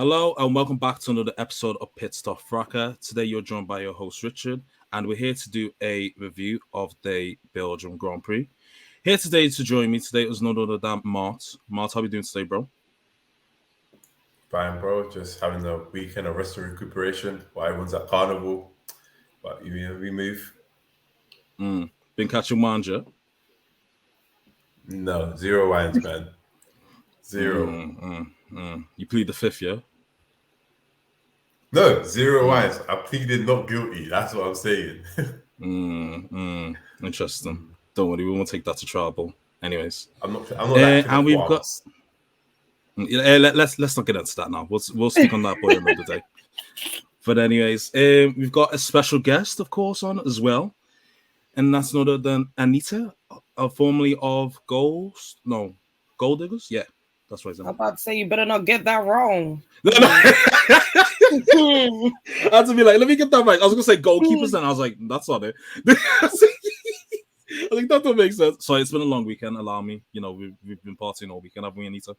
Hello and welcome back to another episode of Pitstop Fracas. Today you're joined by your host Richard, and we're here to do a review of the Belgium Grand Prix. Here today to join me today is none other than Martz. Martz, how are you doing today, bro? Fine, bro. Just having a weekend of rest and recuperation while everyone's at carnival. But we move. Been catching manja. No, zero wines, man. Zero. You plead the fifth, yeah? No, zero wines. I pleaded not guilty. That's what I'm saying. Interesting. Don't worry, we won't take that to trial. Anyways, I'm not that and we've got. Let's not get into that now. We'll speak on that boy another day. But anyways, we've got a special guest, of course, on as well, and that's none other than Anita, formerly of Gold Diggers. Yeah, that's right. I'm about to say you better not get that wrong. I had to be like, let me get that right. I was gonna say goalkeepers, and I was like, that's not it. I think that don't make sense. So it's been a long weekend. Allow me. We've been partying all weekend, haven't we, Anita?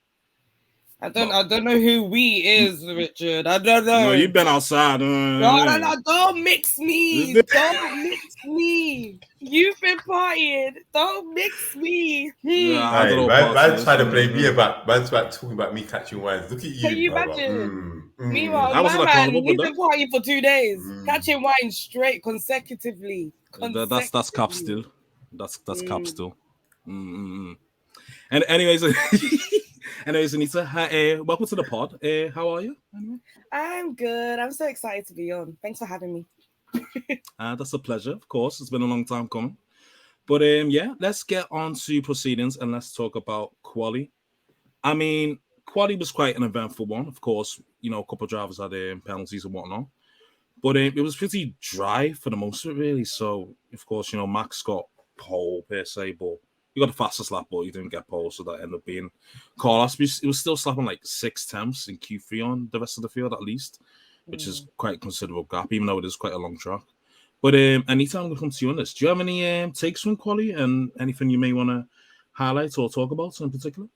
I don't know who we is, Richard. I don't know. No, you've been outside. No, don't mix me. Don't mix me. You've been partying. Don't mix me. Man's trying to play me about. Man's talking about me catching wines. Look at you. Can you imagine? Meanwhile, I wasn't he's been partying for 2 days, catching wine straight consecutively. That's cap still. That's cap still. And anyways. Anyways, Anita, welcome to the pod. How are you? Anyway? I'm good. I'm so excited to be on. Thanks for having me. That's a pleasure, of course. It's been a long time coming. But let's get on to proceedings and let's talk about quali. I mean, quali was quite an eventful one. Of course, a couple of drivers had penalties and whatnot. But it was pretty dry for the most of it, really. So, of course, Max got pole per se, but you got the fastest lap, but you didn't get pole, so that ended up being Carlos. It was still slapping like 6 tenths in Q3 on the rest of the field, at least, which is quite a considerable gap, even though it is quite a long track. But Anita, I'm going to come to you on this. Do you have any takes from quali and anything you may want to highlight or talk about in particular?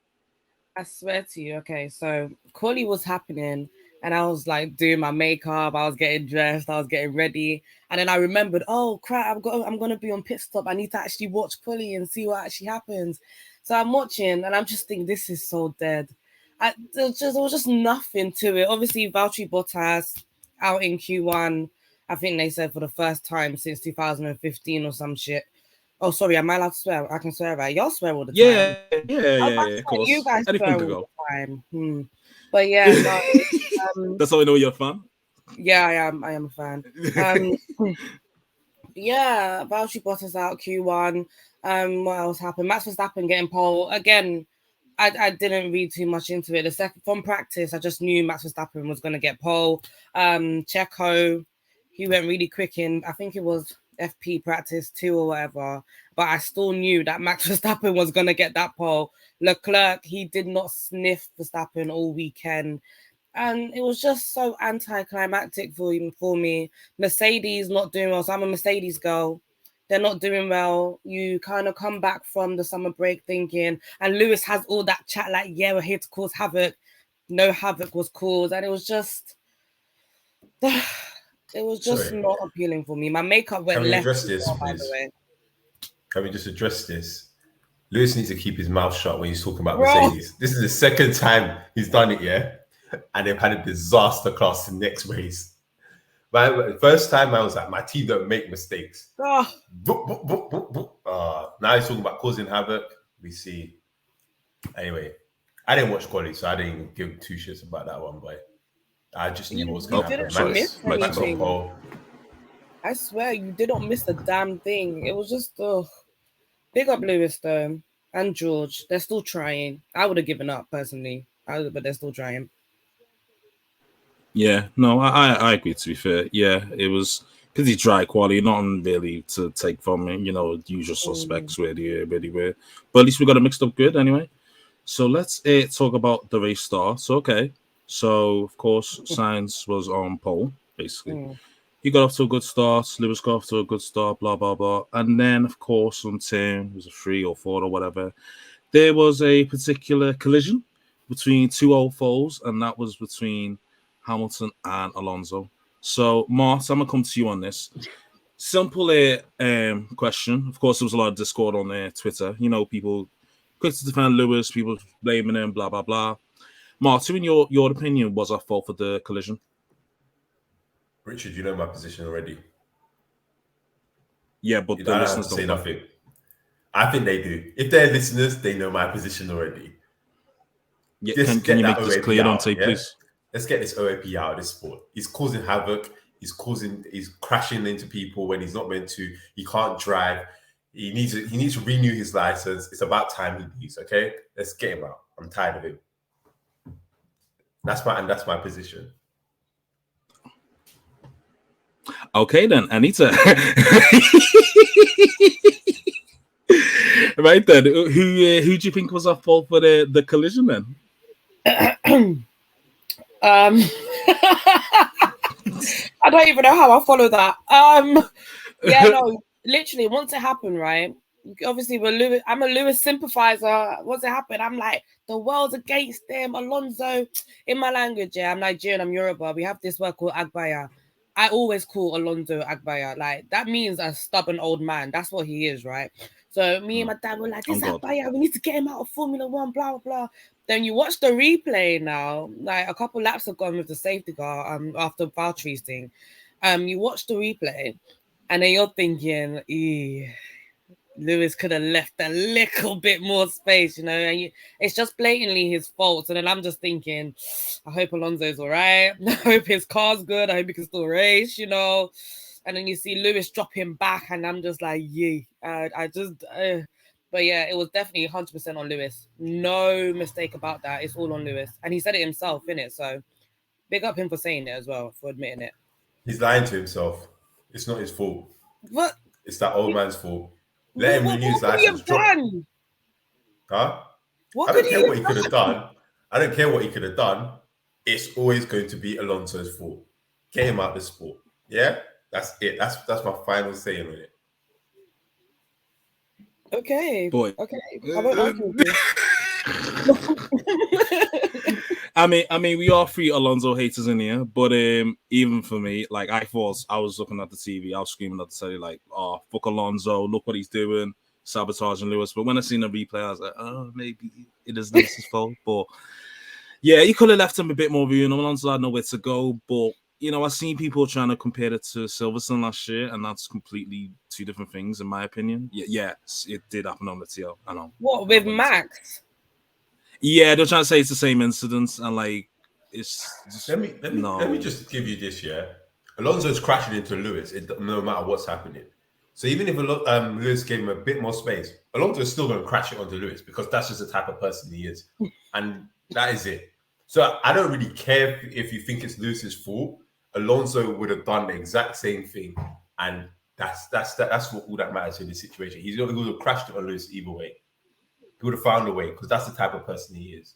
I swear to you, okay, so quali was happening, and I was like doing my makeup, I was getting dressed, I was getting ready. And then I remembered, oh crap, I'm gonna be on pit stop. I need to actually watch quali and see what actually happens. So I'm watching and I'm just thinking, this is so dead. There was just nothing to it. Obviously, Valtteri Bottas out in Q1, I think they said for the first time since 2015 or some shit. Oh, sorry, am I allowed to swear? I can swear, right? Y'all swear all the time. Yeah, of course. You guys Anything swear all the time. But yeah, that's how we know you're a fan. Yeah, I am a fan. Yeah, Valtteri Bottas out Q1. What else happened? Max Verstappen getting pole again. I didn't read too much into it. From practice, I just knew Max Verstappen was going to get pole. Checo, he went really quick in. I think it was FP practice 2 or whatever. But I still knew that Max Verstappen was going to get that pole. Leclerc, he did not sniff Verstappen all weekend. And it was just so anticlimactic for me. Mercedes not doing well. So I'm a Mercedes girl. They're not doing well. You kind of come back from the summer break thinking, and Lewis has all that chat like, yeah, we're here to cause havoc. No havoc was caused. And it was just not appealing for me. My makeup went left. Can we address this, by the way? Can we just address this? Lewis needs to keep his mouth shut when he's talking about Mercedes. This is the second time he's done it, yeah? And they've had a disaster class in next race. The first time I was like, my team don't make mistakes. Now he's talking about causing havoc. We see. Anyway, I didn't watch quality, so I didn't give 2 shits about that one, but I just knew what was going to happen. Max on pole. I swear, you didn't miss a damn thing. It was just, big up Lewis, though, and George. They're still trying. I would have given up, personally, but they're still trying. Yeah, no, I agree, to be fair. Yeah, it was pretty dry quality, nothing really to take from it. Usual suspects really were. But at least we got it mixed up good anyway. So let's talk about the race start. So, okay. So, of course, Sainz was on pole, basically. He got off to a good start. Lewis got off to a good start, blah, blah, blah. And then, of course, on turn, it was a 3 or 4 or whatever, there was a particular collision between 2 old foes, and that was between Hamilton and Alonso. So, Martz, I'm gonna come to you on this. Simple question. Of course, there was a lot of discord on Twitter. You know, people quick to defend Lewis, people blaming him, blah blah blah. Martz, who in your opinion was at fault for the collision? Richard, you know my position already. Yeah, but You the don't have listeners to say don't. nothing. I think they do. If they're listeners, they know my position already. Yeah, can you make this clear, Dante, please? Let's get this OAP out of this sport. He's causing havoc. He's crashing into people when he's not meant to. He can't drive. He needs to renew his license. It's about time he leaves. Okay, let's get him out. I'm tired of him. That's my position. Okay then, Anita. Right then, who do you think was at fault for the collision then? I don't even know how I follow that. Yeah, no, literally, once it happened, right? Obviously, I'm a Lewis sympathizer. Once it happened, I'm like, the world's against them. Alonso, in my language, yeah, I'm Nigerian, I'm Yoruba. We have this word called Agbaya. I always call Alonso Agbaya. Like, that means a stubborn old man. That's what he is, right? So me and my dad were like, this Agbaya, we need to get him out of Formula One, blah, blah, blah. Then you watch the replay now, like a couple laps have gone with the safety car after Valtteri's thing. You watch the replay and then you're thinking, Lewis could have left a little bit more space, you know, and it's just blatantly his fault. And then I'm just thinking, I hope Alonso's all right. I hope his car's good. I hope he can still race, you know. And then you see Lewis drop him back, and I'm just like, But yeah, it was definitely 100% on Lewis. No mistake about that. It's all on Lewis. And he said it himself, innit? So big up him for saying it as well, for admitting it. He's lying to himself. It's not his fault. What? It's that old man's fault. Let him renew his license. Huh? I don't care what he could have done. I don't care what he could have done. It's always going to be Alonso's fault. Get him out of the sport. Yeah? That's it. That's my final say on it. Okay. Boy. Okay. I won't argue with you. I mean, we are three Alonso haters in here, but even for me, like I was looking at the TV, I was screaming at the telly, like, oh, fuck Alonso, look what he's doing, sabotaging Lewis. But when I seen the replay, I was like, oh, maybe it is Lewis's fault. But yeah, he could have left him a bit more room. Alonso had nowhere to go. But you know, I've seen people trying to compare it to Silverstone last year, and that's completely two different things, in my opinion. Yeah, it did happen on the TL. I know. What, with Max? Yeah, they're trying to say it's the same incidents, and like it's just, let me just give you this. Yeah, Alonso's crashing into Lewis, no matter what's happening. So even if Lewis gave him a bit more space, Alonso's still going to crash it onto Lewis because that's just the type of person he is, and that is it. So I don't really care if you think it's Lewis's fault. Alonso would have done the exact same thing, and that's what all that matters in this situation. He would have crashed it on Lewis either way. He would have found a way because that's the type of person he is.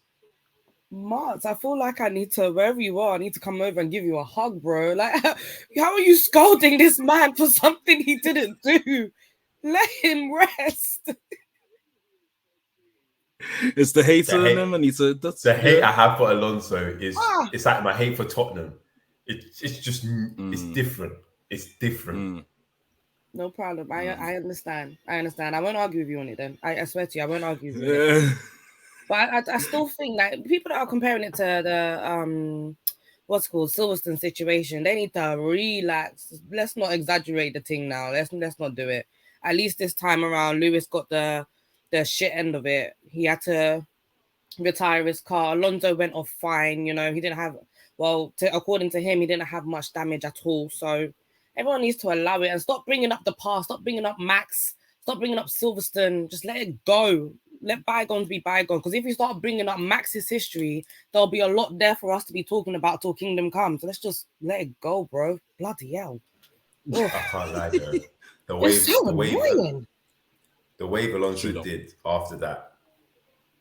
Martz, I feel like I need to, wherever you are, I need to come over and give you a hug, bro. Like, how are you scolding this man for something he didn't do? Let him rest. It's the hater in him, and the hate I have for Alonso is it's like my hate for Tottenham. It's just it's different. It's different. No problem. I understand. I won't argue with you on it then. I swear to you, I won't argue with you. But I still think that people that are comparing it to the what's called Silverstone situation, they need to relax. Let's not exaggerate the thing now. Let's not do it. At least this time around, Lewis got the shit end of it. He had to retire his car. Alonso went off fine. You know, he didn't have, according to him, he didn't have much damage at all. So everyone needs to allow it and stop bringing up the past. Stop bringing up Max. Stop bringing up Silverstone. Just let it go. Let bygones be bygones. Because if you start bringing up Max's history, there'll be a lot there for us to be talking about till Kingdom Come. So let's just let it go, bro. Bloody hell. I can't lie, though. The wave Alonso did after that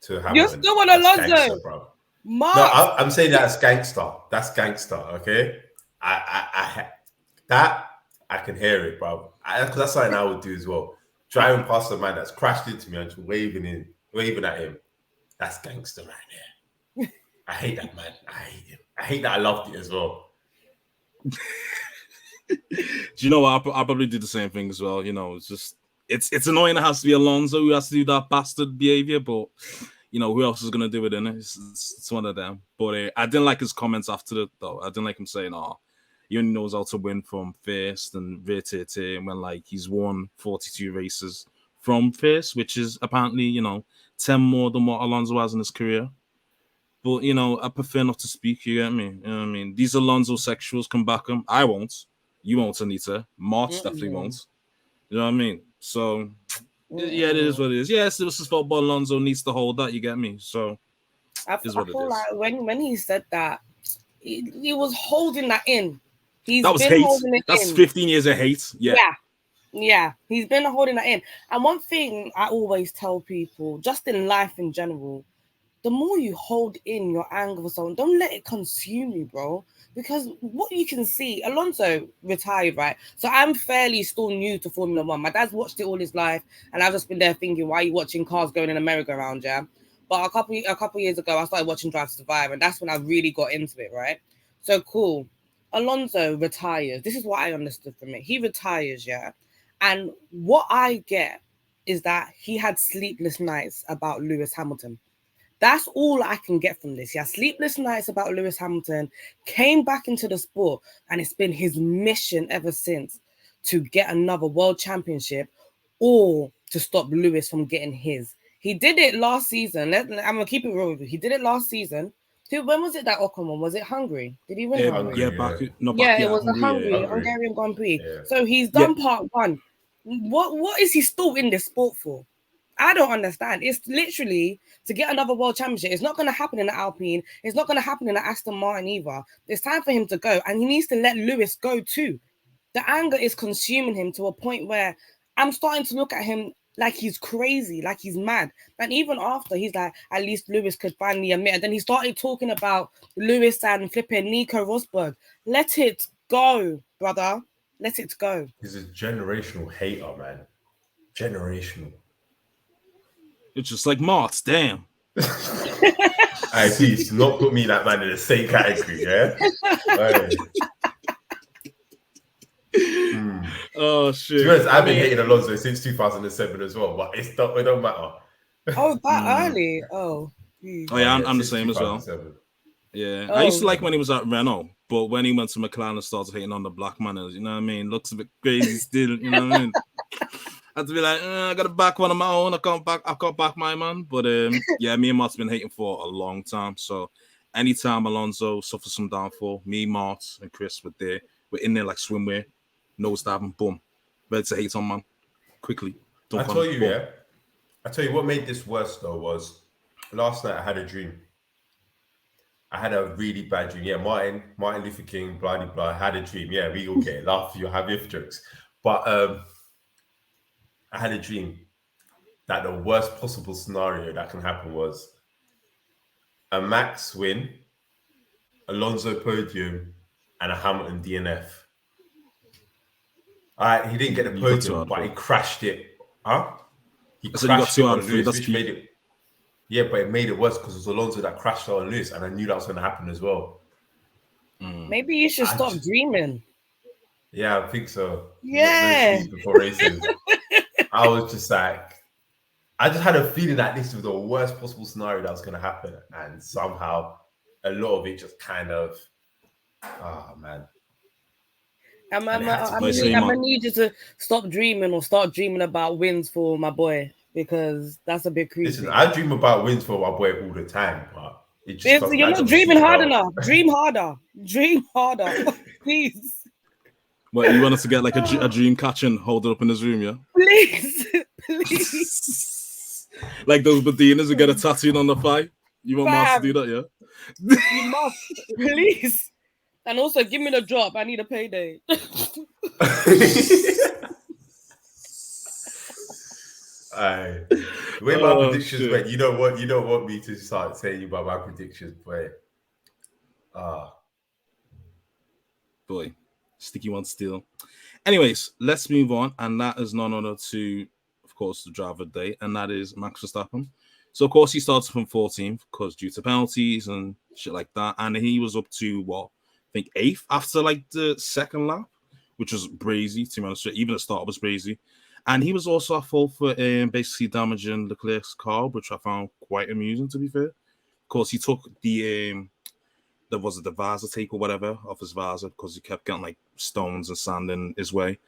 to Hamilton. You're still on Alonso, bro. No, I'm saying that's gangster. That's gangster, okay? I can hear it, bro. Because that's something I would do as well. Driving past a man that's crashed into me and just waving at him. That's gangster right there. I hate that man. I I hate that I loved it as well. Do you know what? I probably did the same thing as well. You know, it's annoying. It has to be Alonso who has to do that bastard behavior, but you know who else is gonna do it? In it, it's one of them. But I didn't like his comments after it though. I didn't like him saying, "Oh, he only knows how to win from first and VTT," when like he's won 42 races from first, which is apparently 10 more than what Alonso has in his career. But I prefer not to speak. You get me? You know what I mean? These Alonso sexuals can back him. I won't. You won't, Anita. Martz definitely won't. You know what I mean? So yeah, it is what it is. Yes, this is football. Alonso needs to hold that. You get me? So I feel like when he said that, he was holding that in. That was hate. That's 15 years of hate. Yeah, he's been holding that in. And one thing I always tell people, just in life in general, the more you hold in your anger for someone, don't let it consume you, bro. Because what you can see, Alonso retired, right? So I'm fairly still new to Formula One. My dad's watched it all his life, and I've just been there thinking, why are you watching cars going in America around, yeah? But a couple years ago, I started watching Drive to Survive, and that's when I really got into it, right? So cool. Alonso retires. This is what I understood from it. He retires, yeah? And what I get is that he had sleepless nights about Lewis Hamilton. That's all I can get from this. Yeah, sleepless nights about Lewis Hamilton, came back into the sport, and it's been his mission ever since to get another world championship or to stop Lewis from getting his. He did it last season. I'm going to keep it real with you. He did it last season. When was it that Ocon won? Was it Hungary? Did he win Hungary? Yeah, it was the Hungarian Grand Prix. Yeah. So he's done part one. What is he still in this sport for? I don't understand. It's literally to get another world championship. It's not going to happen in the Alpine. It's not going to happen in the Aston Martin either. It's time for him to go, and he needs to let Lewis go too. The anger is consuming him to a point where I'm starting to look at him like he's crazy, like he's mad. And even after, he's like, at least Lewis could finally admit. And then he started talking about Lewis and flipping Nico Rosberg. Let it go, brother. Let it go. He's a generational hater, man. Generational. It's just like Martz, damn. Hey, please, not put me that man in the same category, yeah? Right. Oh shit! To be honest, I've been hating Alonso since 2007 as well, but it don't matter. Oh, that early? Oh. Oh yeah, I'm the same as well. Yeah, I used to like when he was at Renault, but when he went to McLaren and started hating on the black man, you know what I mean? Looks a bit crazy still, you know what I mean? I had to be like, I got to back one of my own. I can't back my man. But yeah, me and Mart's been hating for a long time. So anytime Alonso suffers some downfall, me, Martz, and Chris we're in there like swimwear, nose diving, boom, ready to hate on man quickly. I tell you what made this worse though was last night I had a dream. I had a really bad dream. Yeah, Martin Luther King, blah blah blah. I had a dream. Yeah, we all get laugh. You have your jokes, but I had a dream that the worst possible scenario that can happen was a Max win, Alonso podium, and a Hamilton DNF. All right, he didn't get the podium, but he crashed it. Huh? He crashed it on Lewis, which made it. Yeah, but it made it worse because it was Alonso that crashed on Lewis, and I knew that was going to happen as well. Maybe you should stop dreaming. Yeah, I think so. Yeah. Before races, I was just like, I just had a feeling that this was the worst possible scenario that was going to happen, and somehow a lot of it just kind of, oh man. I'm gonna need you to stop dreaming or start dreaming about wins for my boy, because that's a bit creepy. Listen, I dream about wins for my boy all the time, but it just you're not dreaming hard enough. Dream harder. Dream harder, please. What, you want us to get like a dream catch and hold it up in his room, yeah? Please. Like those Badinas who get a tattoo on the thigh? You want Martz to do that, yeah? You must, please. And also, give me the drop. I need a payday. The way my predictions went, you don't want me to start saying about my predictions, but boy, sticky one still. Anyways, let's move on, and that is none other to, of course, the driver day, and that is Max Verstappen, So of course he started from 14th because due to penalties and shit like that, and he was up to what I think 8th after like the second lap, which was brazy to be honest. Even the start was brazy, and he was also at fault for basically damaging Leclerc's car, which I found quite amusing to be fair. Of course, he took the visor tape or whatever off his visor because he kept getting like stones and sand in his way,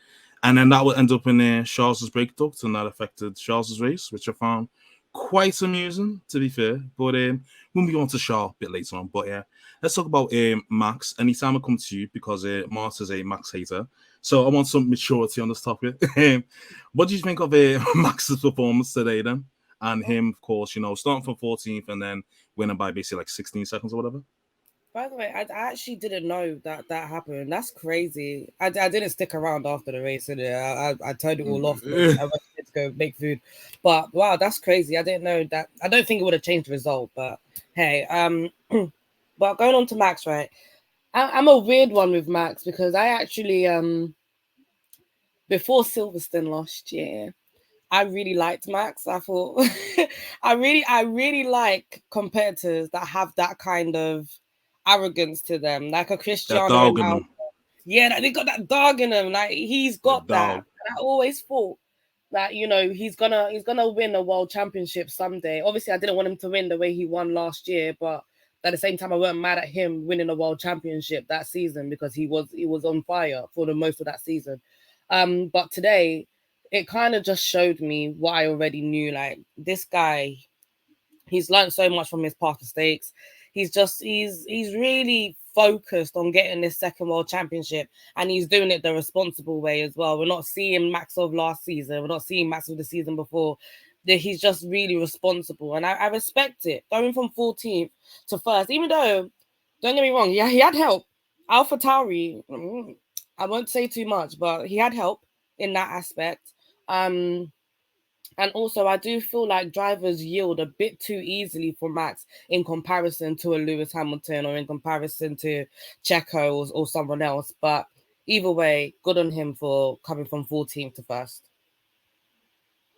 and then that would end up in Charles's brake duct, and that affected Charles's race, which I found quite amusing to be fair. But we'll be on to Charles a bit later on. But yeah, let's talk about Max. Anytime I come to you, because Martz is a Max hater, so I want some maturity on this topic. What do you think of Max's performance today then? And him, of course, starting from 14th and then winning by basically like 16 seconds or whatever. By the way, I actually didn't know that happened. That's crazy. I didn't stick around after the race, and I turned it all off. I went to go make food. But wow, that's crazy. I didn't know that. I don't think it would have changed the result. But hey, but going on to Max, right? I'm a weird one with Max because I actually before Silverstone last year, I really liked Max. I thought I really like competitors that have that kind of arrogance to them, like a Cristiano Ronaldo. Yeah, they got that dog in him. Like he's got that. And I always thought that he's gonna win a world championship someday. Obviously, I didn't want him to win the way he won last year, but at the same time, I weren't mad at him winning a world championship that season because he was on fire for the most of that season. But today, it kind of just showed me what I already knew. Like this guy, he's learned so much from his past mistakes. He's really focused on getting this second world championship, and he's doing it the responsible way as well. We're not seeing Max of last season. We're not seeing Max of the season before. He's just really responsible, and I respect it. Going from 14th to first, even though, don't get me wrong, yeah, he had help. AlphaTauri, I won't say too much, but he had help in that aspect. And also, I do feel like drivers yield a bit too easily for Max in comparison to a Lewis Hamilton or in comparison to Checo or someone else. But either way, good on him for coming from 14th to first.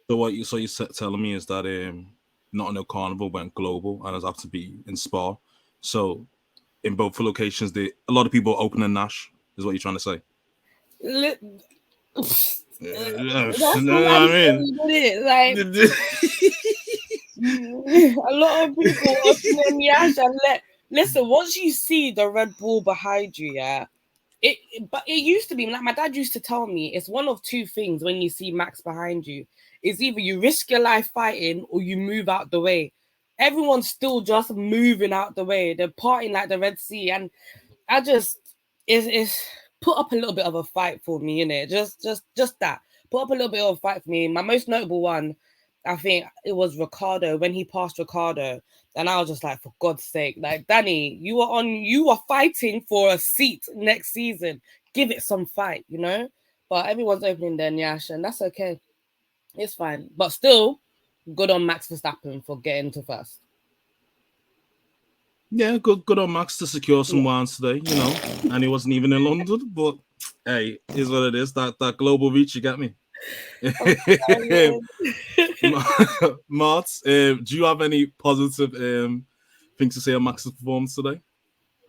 So what you're telling me is that not in a carnival went global and it has to be in Spa. So in both locations, a lot of people open Nash, is what you're trying to say. That's what I mean. Like a lot of people opening Yash and listen. Once you see the Red Bull behind you, yeah, but it used to be like my dad used to tell me. It's one of two things when you see Max behind you. It's either you risk your life fighting or you move out the way. Everyone's still just moving out the way. They're partying like the Red Sea, and I just is put up a little bit of a fight for me, innit? Just that. Put up a little bit of a fight for me. My most notable one, I think it was Ricardo when he passed Ricardo. And I was just like, for God's sake, like Danny, you are fighting for a seat next season. Give it some fight, But everyone's opening their nyash, and that's okay. It's fine. But still, good on Max Verstappen for getting to first. Yeah, good on Max to secure some wins today, and he wasn't even in London, but hey, is what it is. That global reach, you get me. Martz, do you have any positive things to say on Max's performance today?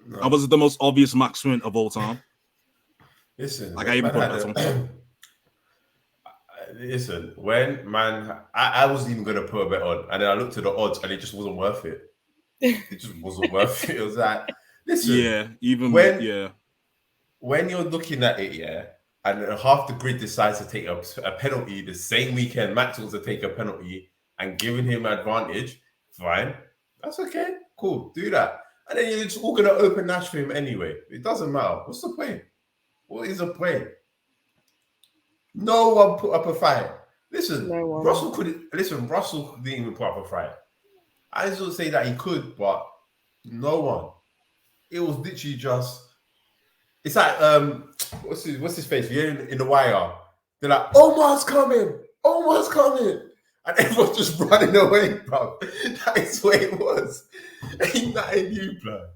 No. And was it the most obvious Max win of all time? Listen, like I even put that on. Listen, when I wasn't even gonna put a bet on, and then I looked at the odds, and it just wasn't worth it. It just wasn't worth it. It was like, listen, when you're looking at it, and half the grid decides to take a penalty the same weekend, Max wants to take a penalty and giving him advantage, fine, that's okay, cool, do that, and then you're just all gonna open Nash for him anyway. It doesn't matter. What's the point? What is the point? No one put up a fight. Listen, Russell didn't even put up a fight. I just would say that he could, but no one. It was literally just. It's like what's his face? Yeah, in the wire. They're like, Omar's coming, and everyone's just running away, bro. That is what it was. Ain't that in you, bro?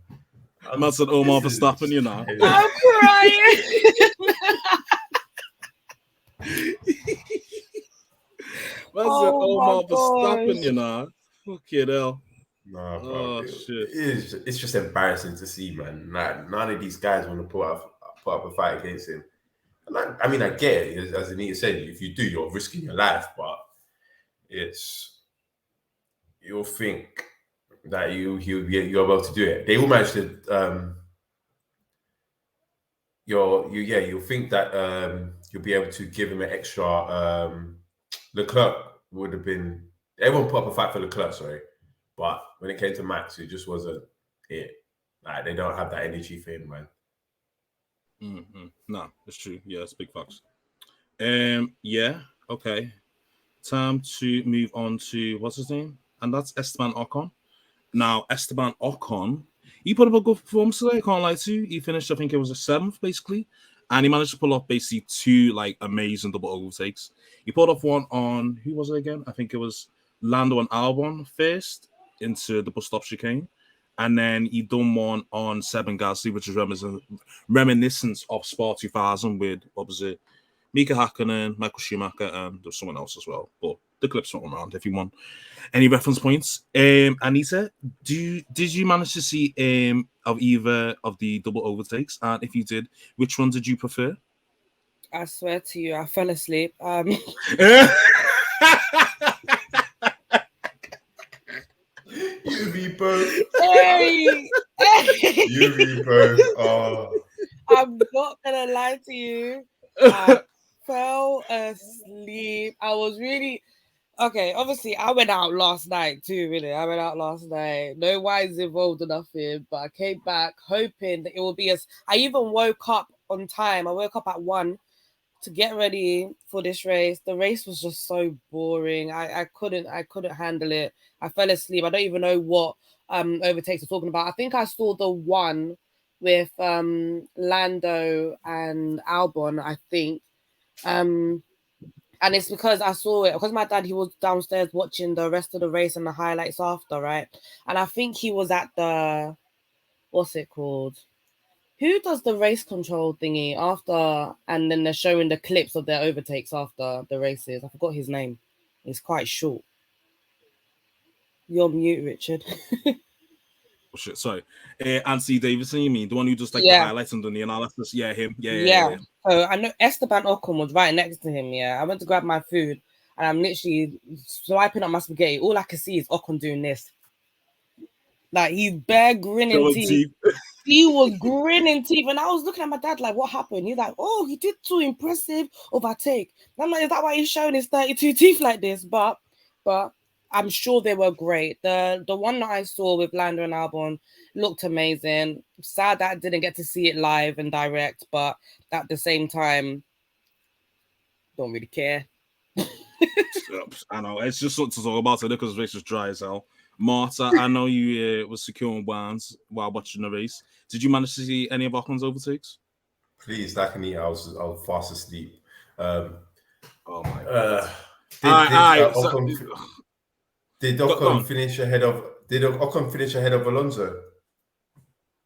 I'm not said Omar Verstappen, I'm crying. Omar Verstappen, Fucking hell. No, bro. Oh shit. It's just embarrassing to see, man. Like, none of these guys want to put up a fight against him. And I mean, I get it. As Anita said, if you do, you're risking your life. But you'll think that you're able to do it. They all managed to. You'll think that you'll be able to give him an extra. Leclerc would have been. Everyone put up a fight for Leclerc, sorry, but when it came to Max, it just wasn't it. Like, they don't have that energy for him, man. Mm-hmm. No, it's true. Yeah, it's big facts. Yeah, okay. Time to move on to what's his name, and that's Esteban Ocon. Now, Esteban Ocon, he put up a good performance today. I can't lie to you. He finished, I think it was a 7th, basically, and he managed to pull off basically 2 like amazing double overtakes. He pulled off one on who was it again? I think it was Lando and Albon first into the bus stop chicane, and then he done one on Seb and Gasly, which is reminiscent of Spa 2000 with what was it? Mika Hakkinen, Michael Schumacher, and there's someone else as well. But the clip's not around if you want any reference points. Anita, did you manage to see of either of the double overtakes? And if you did, which one did you prefer? I swear to you, I fell asleep. You be both. Hey! You be both. Oh. I'm not gonna lie to you. I fell asleep. I was really okay. Obviously, I went out last night too. Really, I went out last night. No wines involved or nothing. But I came back hoping that it would be as. I even woke up on time. I woke up at 1 to get ready for this race. The race was just so boring. I couldn't handle it. I fell asleep. I don't even know what overtakes we're talking about. I think I saw the one with Lando and Albon, I think. And it's because I saw it because my dad, he was downstairs watching the rest of the race and the highlights after, right? And I think he was at the what's it called? Who does the race control thingy after, and then they're showing the clips of their overtakes after the races? I forgot his name. It's quite short. You're mute, Richard. Oh shit, sorry. Anthony Davidson, you mean the one who just like the highlights and done the analysis? Yeah, him. Yeah. So I know Esteban Ocon was right next to him. Yeah, I went to grab my food and I'm literally swiping up my spaghetti. All I can see is Ocon doing this. Like he's bare grinning teeth. He was grinning teeth, and I was looking at my dad like, "What happened?" He's like, "Oh, he did too impressive overtake." And I'm like, "Is that why he's showing his 32 teeth like this?" But I'm sure they were great. The one that I saw with Lando and Albon looked amazing. Sad that I didn't get to see it live and direct, but at the same time, don't really care. I know it's just something to talk about today because the race was dry as hell. Martz, I know you was securing wines while watching the race. Did you manage to see any of Ocon's overtakes? Please, like Anita, I was fast asleep. Oh my god! Did Ocon finish ahead of? Did Ocon finish ahead of Alonso?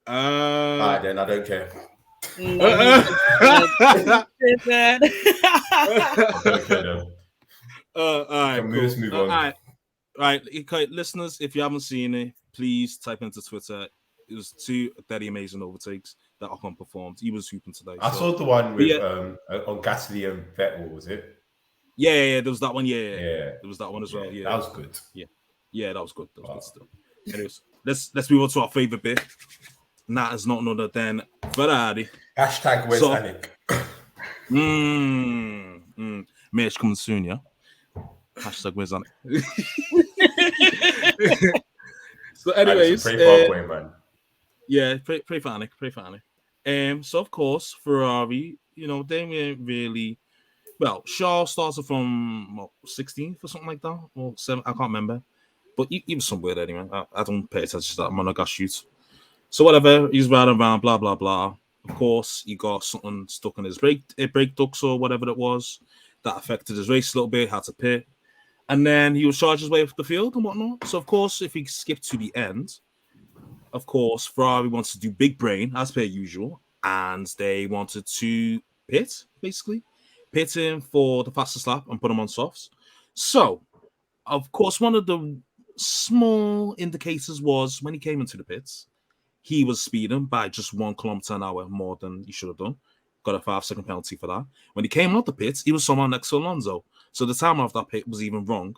Alright, then I don't care. No, I don't care then. All right, cool. Let's move on. All right, okay, listeners, if you haven't seen it, please type into Twitter. It was 2 very amazing overtakes that Ocon performed. He was hooping today. I saw the one with on Gasly and Vettel, was it? Yeah, there was that one. Yeah, there was that one as well. Yeah, that was good. Yeah, that was good. That was good stuff. Anyways, let's move on to our favorite bit. And that is not another than Ferrari. Hashtag where's Anik? Marriage coming soon, yeah. Hashtag where's Anik? So, anyways, pray for our boy, man. Yeah, pray for Anik. Pray for Anik. So of course, Ferrari, you know, they weren't really. Well, Charles started from 16th or something like that, or 7. I can't remember, but he was somewhere anyway. I don't pay attention to that. I'm on a gas shoot. So whatever, he's riding around, blah blah blah. Of course, he got something stuck in his brake ducts or whatever it was that affected his race a little bit. Had to pit, and then he was charged his way off the field and whatnot. So of course, if he skipped to the end, of course, Ferrari wants to do big brain as per usual, and they wanted to pit basically. Pit him for the fastest lap and put him on softs. So, of course, one of the small indicators was when he came into the pits, he was speeding by just 1 kilometer an hour more than he should have done. Got a 5-second penalty for that. When he came out the pits, he was somehow next to Alonso. So the time of that pit was even wrong.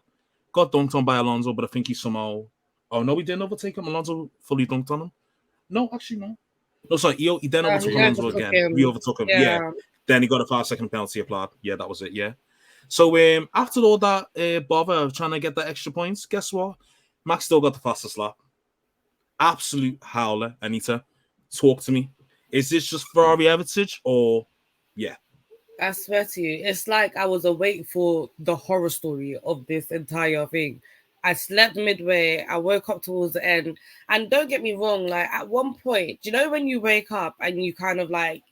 Got dunked on by Alonso, but I think he somehow... Oh, no, he didn't overtake him. Alonso fully dunked on him. No, actually, no. No, sorry, he then overtook he Alonso overtook again. him. He overtook him, yeah. Then he got a 5-second penalty applied. Yeah, that was it, yeah. So after all that bother of trying to get that extra points, guess what? Max still got the fastest lap. Absolute howler. Anita, talk to me. Is this just Ferrari heritage or yeah? I swear to you, it's like I was awake for the horror story of this entire thing. I slept midway, I woke up towards the end, and don't get me wrong, like at one point, do you know when you wake up and you're kind of like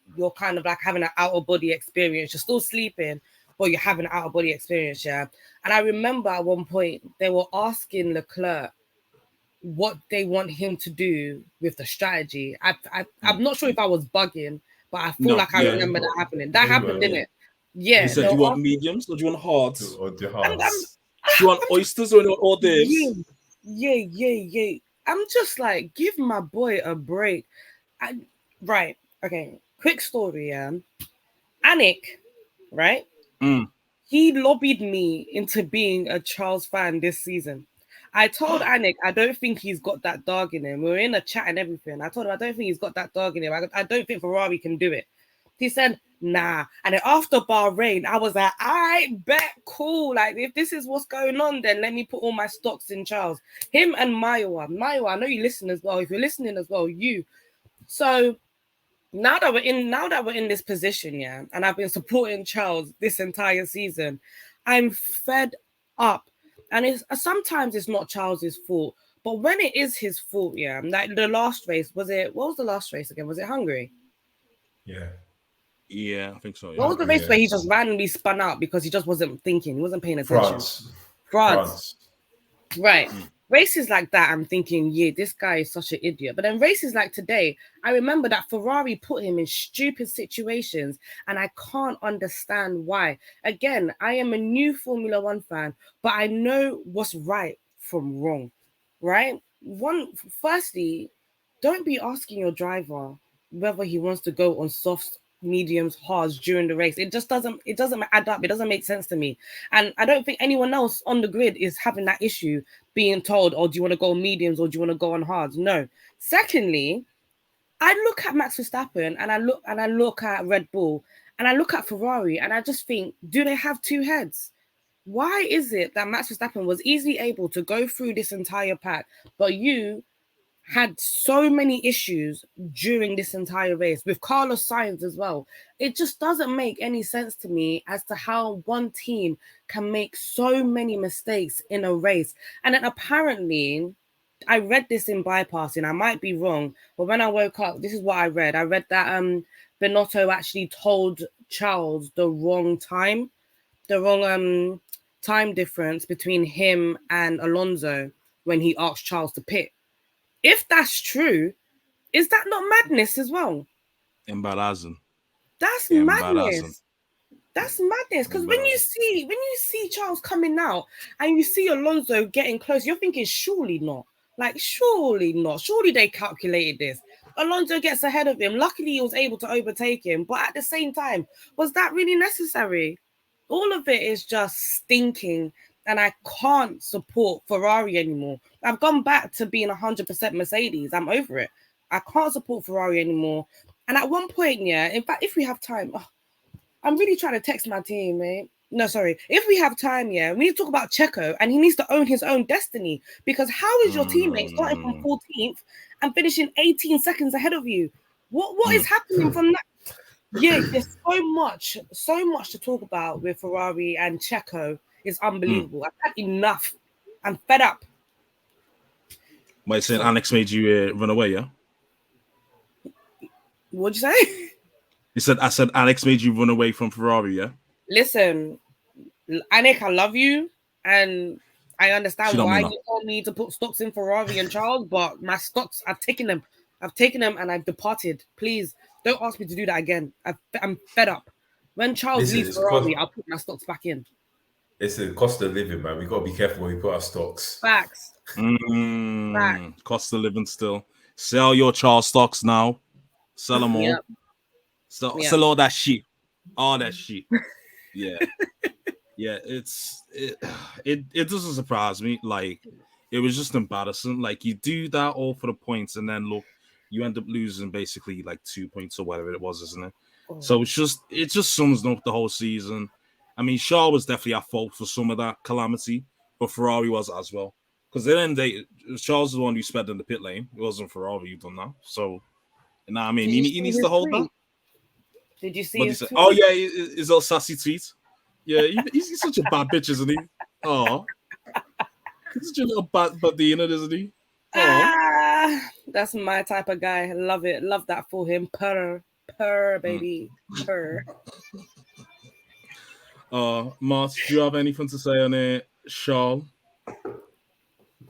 having an out of body experience, you're still sleeping, but you're having an out of body experience, yeah. And I remember at one point they were asking Leclerc what they want him to do with the strategy. I'm not sure if I was bugging, but I feel like I remember that happening. That happened, didn't it? Yeah. He said, "Do you want mediums or do you want hards? Or the Do hearts. you want oysters or hors d'oeuvres?" Yeah. I'm just like, give my boy a break. Right. Okay. Quick story. Yeah. Anik, right? He lobbied me into being a Charles fan this season. I told Anik, I don't think he's got that dog in him. We were in a chat and everything. I told him, I don't think he's got that dog in him. I don't think Ferrari can do it. He said, nah. And then after Bahrain, I was like, I bet, cool. Like, if this is what's going on, then let me put all my stocks in Charles. Him and Maiwa, I know you listen as well. If you're listening as well, you. So now that we're in this position, yeah, and I've been supporting Charles this entire season, I'm fed up. And sometimes it's not Charles's fault, but when it is his fault, yeah, like the last race, what was the last race again? Was it Hungary? Yeah, I think so. Yeah. What was the race where he just randomly spun out because he just wasn't thinking, he wasn't paying attention? France. Right. Races like that, I'm thinking, yeah, this guy is such an idiot. But then races like today, I remember that Ferrari put him in stupid situations, and I can't understand why. Again, I am a new Formula One fan, but I know what's right from wrong, right? Firstly, don't be asking your driver whether he wants to go on softs, mediums, hards during the race. It doesn't add up. It doesn't make sense to me. And I don't think anyone else on the grid is having that issue, being told, oh, do you want to go on mediums or do you want to go on hards? No. Secondly, I look at Max Verstappen and I look at Red Bull and I look at Ferrari and I just think, do they have two heads? Why is it that Max Verstappen was easily able to go through this entire pack, but you had so many issues during this entire race with Carlos Sainz as well? It just doesn't make any sense to me as to how one team can make so many mistakes in a race. And then apparently, I read this in bypassing, I might be wrong, but when I woke up, this is what I read. I read that Binotto actually told Charles the wrong time difference between him and Alonso when he asked Charles to pit. If that's true, is that not madness as well? Embarrassing. That's madness. That's madness. Because when you see Charles coming out and you see Alonso getting close, you're thinking, surely not. Like, surely not. Surely they calculated this. Alonso gets ahead of him. Luckily, he was able to overtake him. But at the same time, was that really necessary? All of it is just stinking. And I can't support Ferrari anymore. I've gone back to being 100% Mercedes. I'm over it. I can't support Ferrari anymore. And at one point, yeah, in fact, if we have time, I'm really trying to text my team, mate. No, sorry. If we have time, yeah, we need to talk about Checo, and he needs to own his own destiny. Because how is your teammate starting from 14th and finishing 18 seconds ahead of you? What is happening from that? Yeah, there's so much to talk about with Ferrari and Checo. It's unbelievable. I've had enough. I'm fed up. Wait, saying Alex made you run away, yeah? What'd you say? I said Alex made you run away from Ferrari, yeah? Listen, Anik, I love you, and I understand why you told me to put stocks in Ferrari and Charles, but my stocks, I've taken them and I've departed. Please don't ask me to do that again. I'm fed up. When Charles leaves Ferrari, I'll put my stocks back in. It's a cost of living, man. We got to be careful when we put our stocks. Facts. Cost of living still. Sell your Charles stocks now. Sell them all. Yep. Sell all that shit. All that shit. Yeah. Yeah, it doesn't surprise me. Like, it was just embarrassing. Like, you do that all for the points, and then look, you end up losing basically like 2 points or whatever it was, isn't it? So it just sums up the whole season. I mean, Shaw was definitely at fault for some of that calamity, but Ferrari was as well. Because then Charles was the one who sped in the pit lane. It wasn't Ferrari who done that. So, you know what I mean? He needs to hold that. Did you see his tweet? Oh, yeah, his little sassy tweet. Yeah, he's such a bad bitch, isn't he? Oh, he's such a little bad badina, isn't he? That's my type of guy. Love it. Love that for him. Purr, baby. Purr. Martz, do you have anything to say on it, Charles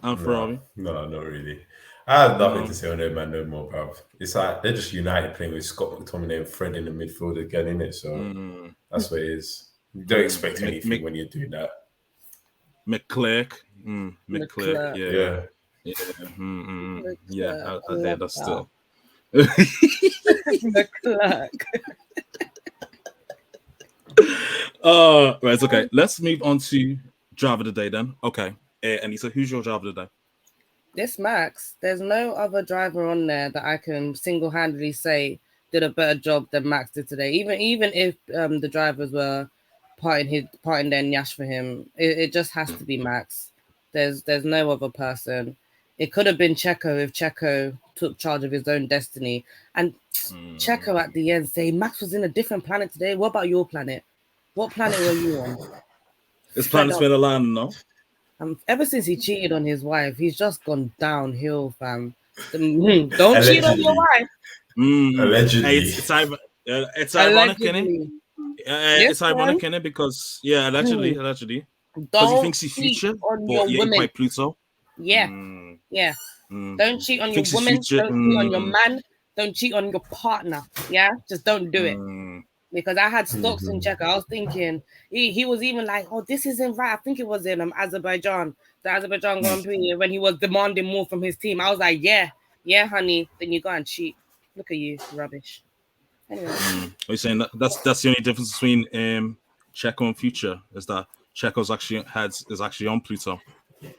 and Ferrari? No, not really. I have nothing to say on it, man, no more, bruv. It's like they're just United playing with Scott McTominay and Fred in the midfield again, innit? So that's what it is. You don't expect anything when you're doing that. Leclerc. Leclerc. Yeah. Yeah, that's still. Leclerc. Right, okay. Let's move on to driver of the day then. Okay. Anita, who's your driver of the day? This Max. There's no other driver on there that I can single-handedly say did a better job than Max did today. Even if the drivers were parting their nyash for him, it just has to be Max. There's no other person. It could have been Checo if Checo took charge of his own destiny. And Checo at the end say, Max was in a different planet today. What about your planet? What planet were you on? His planet's been aligned, no? Ever since he cheated on his wife, he's just gone downhill, fam. Don't cheat on your wife. Allegedly. Hey, it's ironic, innit? It's ironic, innit? Because, allegedly. Because he thinks he's future, but he ain't quite Pluto. Yeah. Don't cheat on your woman. Don't cheat on your man. Don't cheat on your partner. Yeah, just don't do it. Because I had stocks in Checo. I was thinking he was even like, "Oh, this isn't right." I think it was in Azerbaijan, the Azerbaijan Grand Prix, when he was demanding more from his team. I was like, "Yeah, honey." Then you go and cheat. Look at you, rubbish. Anyway, are you saying that's the only difference between Checo and Future is that Checo's is actually on Pluto? You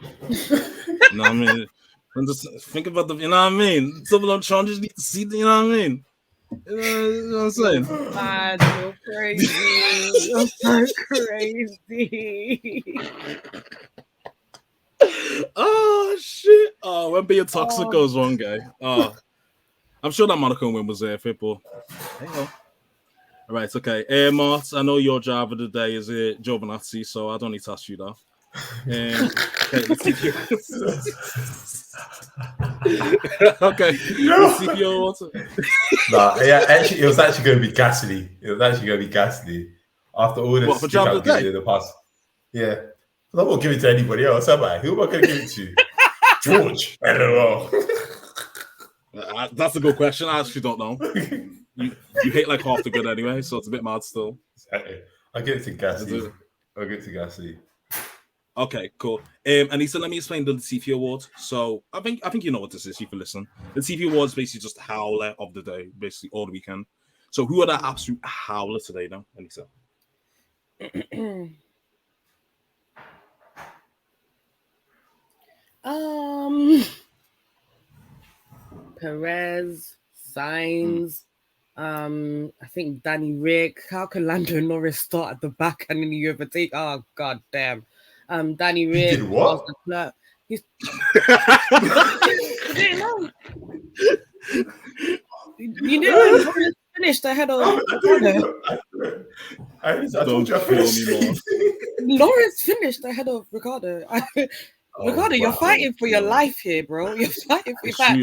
know what I mean? And just think about you know what I mean? Some of them charges need to see, you know what I mean? You know what I'm saying? Man, you're crazy. You're so crazy. Oh, shit. Oh, when being toxic goes wrong, guy. Oh, I'm sure that Monaco win was there, football. Hang on. All right, okay. Martz, I know your driver today is Giovinazzi, so I don't need to ask you that. Okay, let's see okay. Let's see your actually, it was actually going to be Gasly. After all this stick up in the past. Yeah. I'm not going to give it to anybody else, am I? Who am I going to give it to? George. I don't know. That's a good question. I actually don't know. You hate like half the good anyway, so it's a bit mad still. I'll give it to Gasly. Okay, cool. Anita, let me explain the Latifi Award. So I think you know what this is. You can listen. The Latifi Award is basically just the howler of the day, basically all the weekend. So who are the absolute howler today, now, Anita? Perez, Sainz. I think Danny Rick. How can Lando Norris start at the back and then you overtake? Oh, god damn. Danny Rick. He did what? You didn't know finished ahead of I told you I finished. Norris finished ahead of Ricardo. Ricardo, you're fighting for your life here, bro. You're fighting for your life.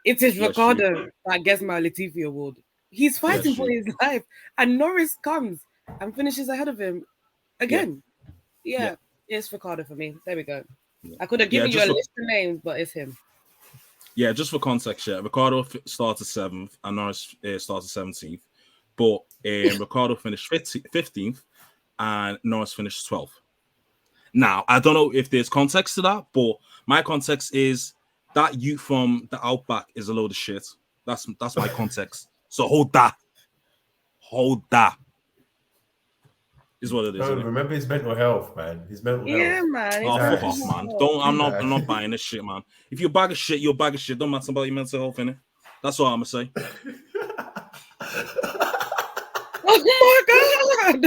It is Ricardo that gets my Latifi Award. He's fighting for his life, and Norris comes and finishes ahead of him again. Yeah. It's Ricardo for me. There we go. I could have given you a list of names, but it's him. Yeah, just for context, Ricardo started 7th and Norris started 17th, but Ricardo finished 15th and Norris finished 12th. Now, I don't know if there's context to that, but my context is that youth from the Outback is a load of shit. That's my context. So hold that. Is what it is. No, remember his mental health, man. His mental health. Man. Oh, fuck off, man. I'm not buying this shit, man. If you're a bag of shit, you're a bag of shit. Don't matter about your mental health, innit? That's what I'm gonna say. Oh my god!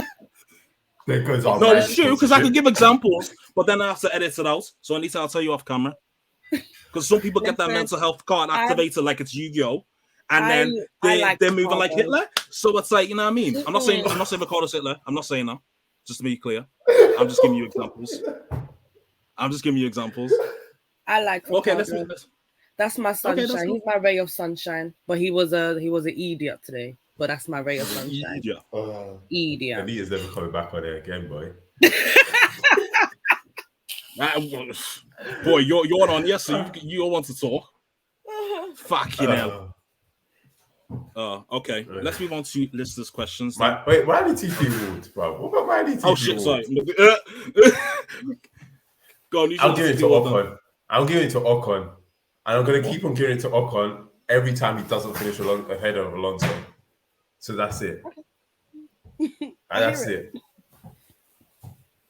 No, it's true, because I could give examples, but then I have to edit it out. So Anita, I'll tell you off camera. Because some people get that mental health card activated like it's Yu-Gi-Oh! And then they're moving like Hitler. So it's like, you know what I mean? I'm not saying Ricardo's Hitler. I'm not saying that. Just to be clear. I'm just giving you examples. I like Ricardo. Okay, let's move this. That's my sunshine. Okay, he's my ray of sunshine. But he was an idiot today. But that's my ray of sunshine. Idiot. Anita's never coming back on it again, boy. Boy, you're on. Yes, so you all want to talk. Fucking hell. Okay. Let's move on to listeners' questions. Why Latifi Award, bro? What about my Latifi Award? Oh shit, sorry. Go on, I'll give it to Ocon. I'll give it to Ocon. And I'm going to keep on giving it to Ocon every time he doesn't finish ahead of Alonso. So that's it. And that's it.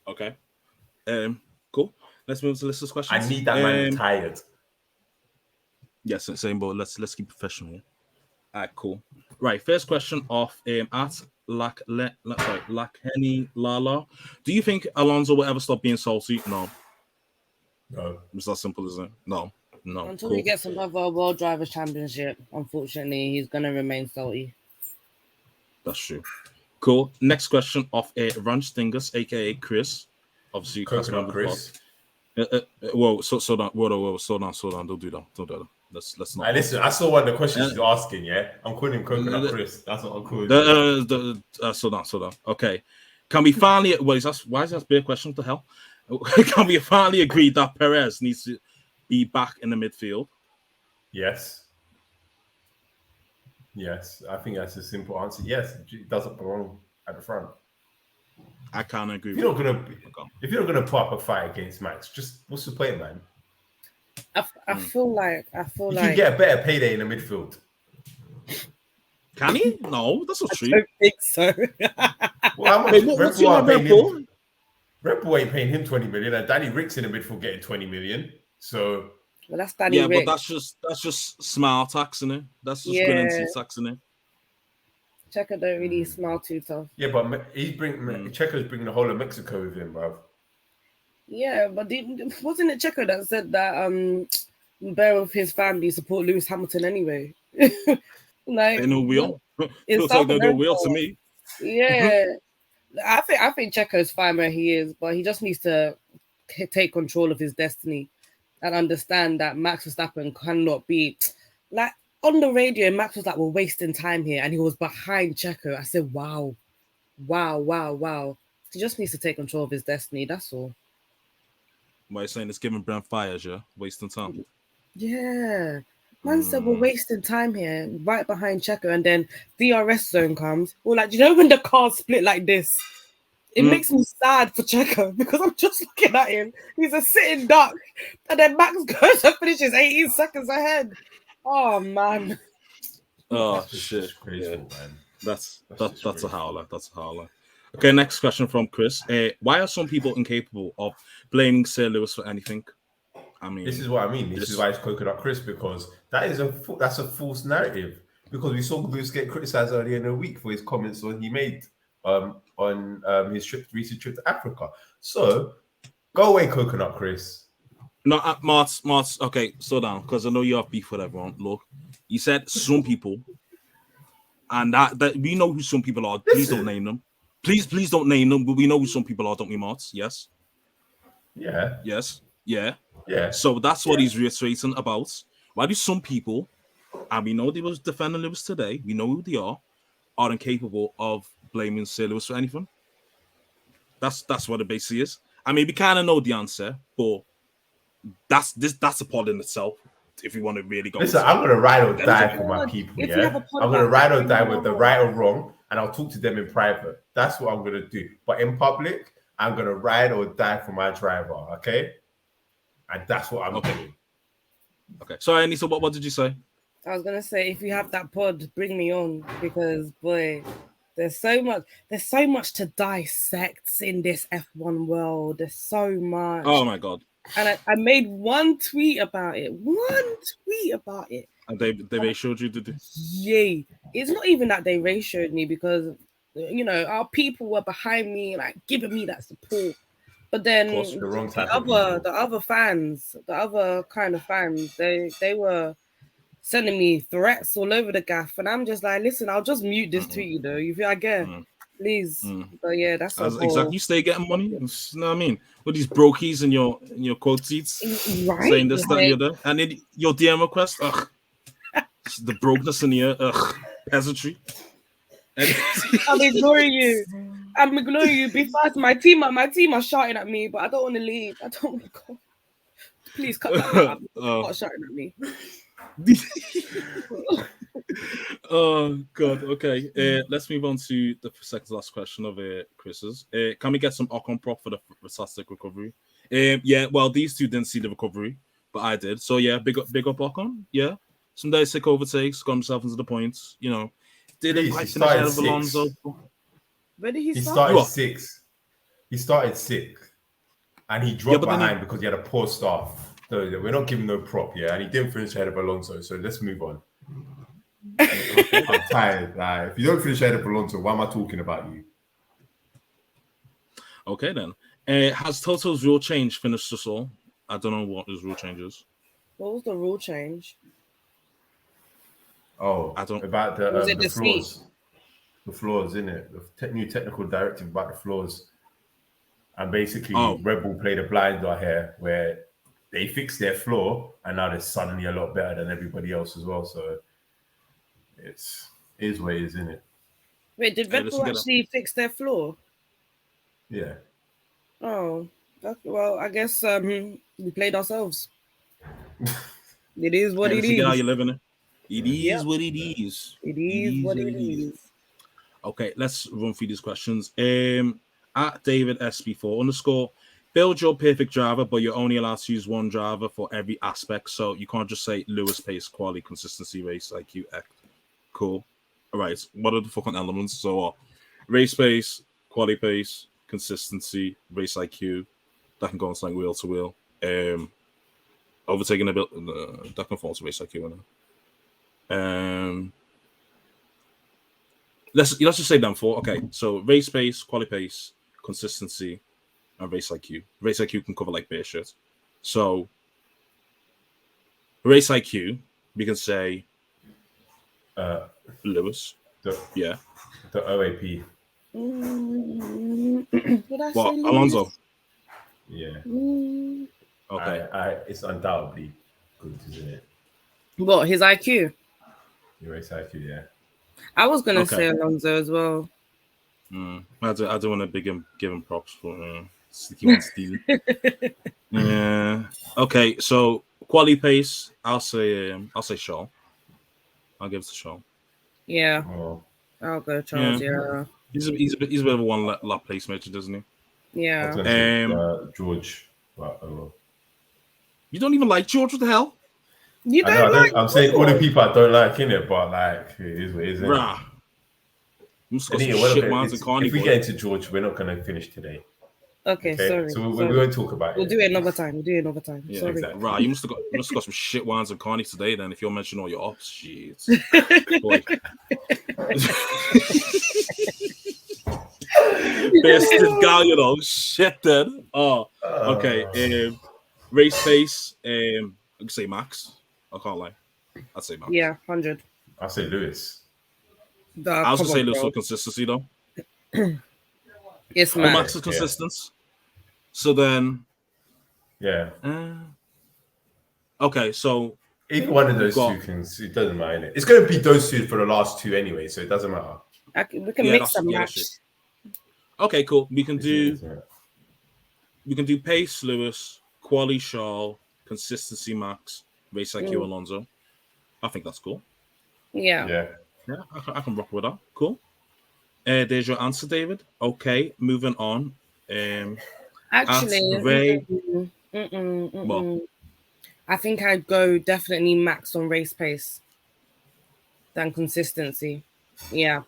Okay. Cool. Let's move to listeners' questions. I need that man retired. Yes, same boat. Let's keep professional here. All right, cool. Right, first question off at Lakheni Lala. Do you think Alonso will ever stop being salty? No. It's that simple, isn't it? No. Until he gets another World Drivers' Championship, unfortunately, he's going to remain salty. That's true. Cool. Next question off Ranch Stingers, aka Chris. Obviously, Coconut Chris. Whoa, slow down. Don't do that. Let's not. Listen, I saw one of the questions he's asking. Yeah, I'm calling him Coconut Chris. That's what I'm calling him. Slow down. Okay. Can we finally? Why is that a big question? What the hell? Can we finally agree that Perez needs to be back in the midfield? Yes, I think that's a simple answer. Yes, it doesn't belong at the front. I can't agree. If you're not gonna put up a fight against Max, just what's the point, man? I feel like you can get a better payday in the midfield. Can he? No, that's not true. I don't think so. Well, how much what's your Red Bull? Red Bull ain't paying him 20 million, and Danny Rick's in the midfield getting 20 million. So that's Danny Rick. But that's just smile tax, isn't it? That's just good tax, isn't it? Checker don't really smile too tough. Yeah, but Checker's bringing the whole of Mexico with him, bro. Yeah, but wasn't it Checker that said that Bear with his family support Lewis Hamilton anyway? Like, ain't no wheel. Looks like no wheel to me. Yeah. I think Checo's fine where he is, but he just needs to take control of his destiny and understand that Max Verstappen cannot be like on the radio. Max was like, "We're wasting time here," and he was behind Checo. I said, "Wow. He just needs to take control of his destiny. That's all." Why are you saying it's giving Brent fires? Yeah, wasting time. Yeah. Man said we're wasting time here, right behind Checo, and then DRS zone comes. Well, like, you know when the cars split like this? It makes me sad for Checo because I'm just looking at him. He's a sitting duck, and then Max goes and finishes 18 seconds ahead. Oh man! Oh shit! Crazy, yeah. Man. That's a howler. That's a howler. Okay, next question from Chris. Why are some people incapable of blaming Sir Lewis for anything? I mean, this is what I mean. This is why it's Coconut Chris, because that's a false narrative. Because we saw Lewis get criticized earlier in the week for his comments he made on his recent trip to Africa. So go away, Coconut Chris. No, Martz. Okay, slow down, because I know you have beef with everyone. Look, you said some people, and that we know who some people are. Please don't name them. Please don't name them. But we know who some people are, don't we, Martz? Yes. Yeah. Yes. Yeah. Yeah. So that's what he's reiterating about. Why do some people, and we know they was defending Lewis today, we know who they are incapable of blaming Sir Lewis for anything? That's what it basically is. I mean, we kind of know the answer, but that's a pod in itself. If you want to really go, listen, I'm gonna ride or die for my people. Yeah, I'm gonna ride or die with the right or wrong, and I'll talk to them in private. That's what I'm gonna do. But in public, I'm gonna ride or die for my driver, okay? And that's what I'm doing. Okay. Sorry, Anita, what did you say? I was gonna say, if you have that pod, bring me on, because boy, there's so much to dissect in this F1 world. There's so much. Oh my god. And I made one tweet about it. And they showed you the Yay. It's not even that they ratioed me, because our people were behind me, like giving me that support. But then the wrong type the of people. other fans, the other kind of fans, they were sending me threats all over the gaff, and I'm just like, listen, I'll just mute this tweet, you feel I get? Please. But yeah, that's exactly. You stay getting money. You know what I mean? With these brokies in your quote seats, right? saying this, that, the other, and then your DM request, the brokenness in here, peasantry. I'm ignoring you. Be fast. My team are shouting at me, but I don't want to leave. I don't want to go. Please cut that out. Not shouting at me. Oh god. Okay. Let's move on to the second to last question of Chris's. Can we get some Ocon prop for the fantastic recovery? Yeah. Well, these two didn't see the recovery, but I did. So yeah, big up Ocon. Yeah. Some days sick overtakes, got himself into the points. Didn't quite finish ahead of Alonso. Where did he start? He started sixth. He started sixth, and he dropped behind because he had a poor start. So we're not giving no prop, yeah, and he didn't finish ahead of Alonso. So let's move on. I'm tired. Like, if you don't finish ahead of Alonso, why am I talking about you? Okay then. Has Toto's rule change finished us all? I don't know what his rule change is. What was the rule change? Oh, I don't. About the flaws. The flaws, in it. The new technical directive about the flaws. And basically, Red Bull played a blinder here where they fixed their flaw and now they're suddenly a lot better than everybody else as well. So it is what it is, isn't it? Wait, did Red Bull actually fix their flaw? Yeah. Oh, well, I guess we played ourselves. It is what it is. How you living it? It is what it is. It is what it is. Okay, let's run through these questions. At David SB4_, build your perfect driver, but you're only allowed to use one driver for every aspect. So you can't just say Lewis pace, quality, consistency, race, IQ, X. Cool. All right. What are the fucking elements? So race pace, quality pace, consistency, race IQ. That can go on like wheel to wheel. Overtaking a bit. That can fall to race IQ. Let's just say them four. Okay, so race pace, quality pace, consistency, and race IQ. Race IQ can cover like bare shit. So race IQ, we can say Lewis. The OAP. What, Alonso? Yeah. Okay. It's undoubtedly good, isn't it? What, his IQ? Your race IQ, yeah. I was gonna say Alonso as well. I don't want to give him props for sticky one stealing. Yeah. Okay, so quality pace, I'll say Shaw. I'll give it to Shaw. Yeah. Oh. I'll go Charles. Yeah. He's a bit of a one lap pace major, doesn't he? Yeah. George. You don't even like George? What the hell? You don't like? I'm saying all the people I don't like in it, but like it is what it is. Rah. If we get into George, we're not going to finish today. Okay, sorry. So we won't talk about it. We'll do it another time. Yeah, sorry. Exactly. Right, you must have got some shit wines and carnies today. Then, if you're mentioning all your ops, shit. Bastard guy, shit. Then. Oh, okay. Race pace. I can say Max. I can't lie. I'd say Max. Yeah, 100. I'll say Lewis. I was gonna say Lewis for consistency though. Yes, man. Max is consistent. So then, yeah. Okay, so either one of those two things, it doesn't matter. It's going to be those two for the last two anyway, so it doesn't matter. We can mix and match. Okay, cool. We can do pace, Lewis, quality, Charles, consistency, Max, race IQ, Alonso. I think that's cool. Yeah. I can rock with that. Cool. There's your answer, David. Okay, moving on. Actually, Ray, mm-mm. I think I'd go definitely Max on race pace than consistency. Yeah.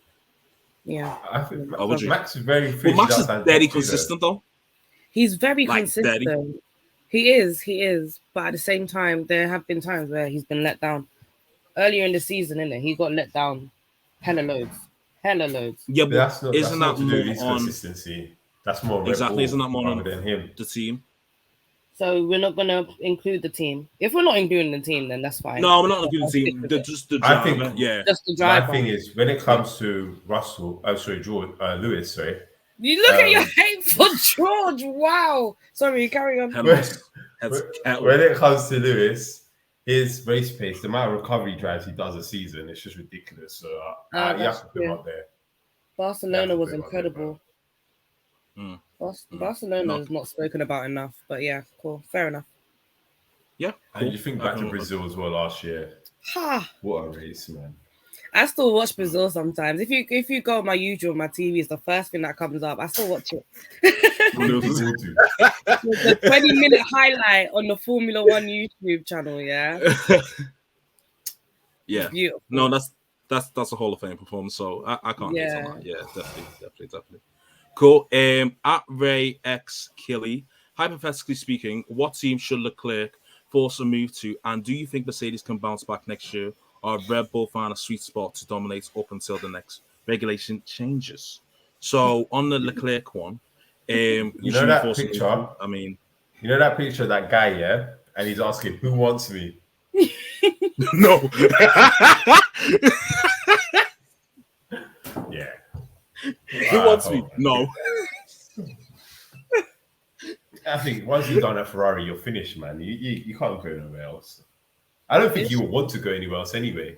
I think would you? Max is very Well, free. Max is very consistent though. He's very Like steady. consistent. He is. But at the same time, there have been times where he's been let down. Earlier in the season, innit? He got let down hella loads. Yeah, but That's not isn't that to do with more his on consistency. That's more Red exactly? Bull Isn't that more rather on than him. the team? So we're not gonna include the team. If we're not including the team, then that's fine. No, we're not including the team. Just the driver. I think, just the my driver. thing is when it comes to Lewis, sorry. You look at your hate for George. Wow. Sorry, carry on. When it comes to Lewis, his race pace, the amount of recovery drives he does a season, it's just ridiculous. So you have to put him up there. Barcelona was incredible. Barcelona is No. not spoken about enough, but yeah, cool, fair enough. Yeah, and you think back to Brazil as well last year. What a race, man! I still watch Brazil sometimes. If you go on my YouTube, my TV is the first thing that comes up. I still watch it. The 20-minute highlight on the Formula One YouTube channel. Yeah. Yeah. Beautiful. No, that's a Hall of Fame performance. So I can't hate on that. Yeah, definitely. Cool. At Ray X Killy, hypothetically speaking, what team should Leclerc force a move to, and do you think Mercedes can bounce back next year, or Red Bull find a sweet spot to dominate up until the next regulation changes? So on the Leclerc one, you know that picture? I mean, you know that picture of that guy, yeah, and he's asking, "Who wants me?" No. Yeah. Who wants me? No. I think once you've done a Ferrari, you're finished, man. You can't go anywhere else. I don't think you would want to go anywhere else anyway.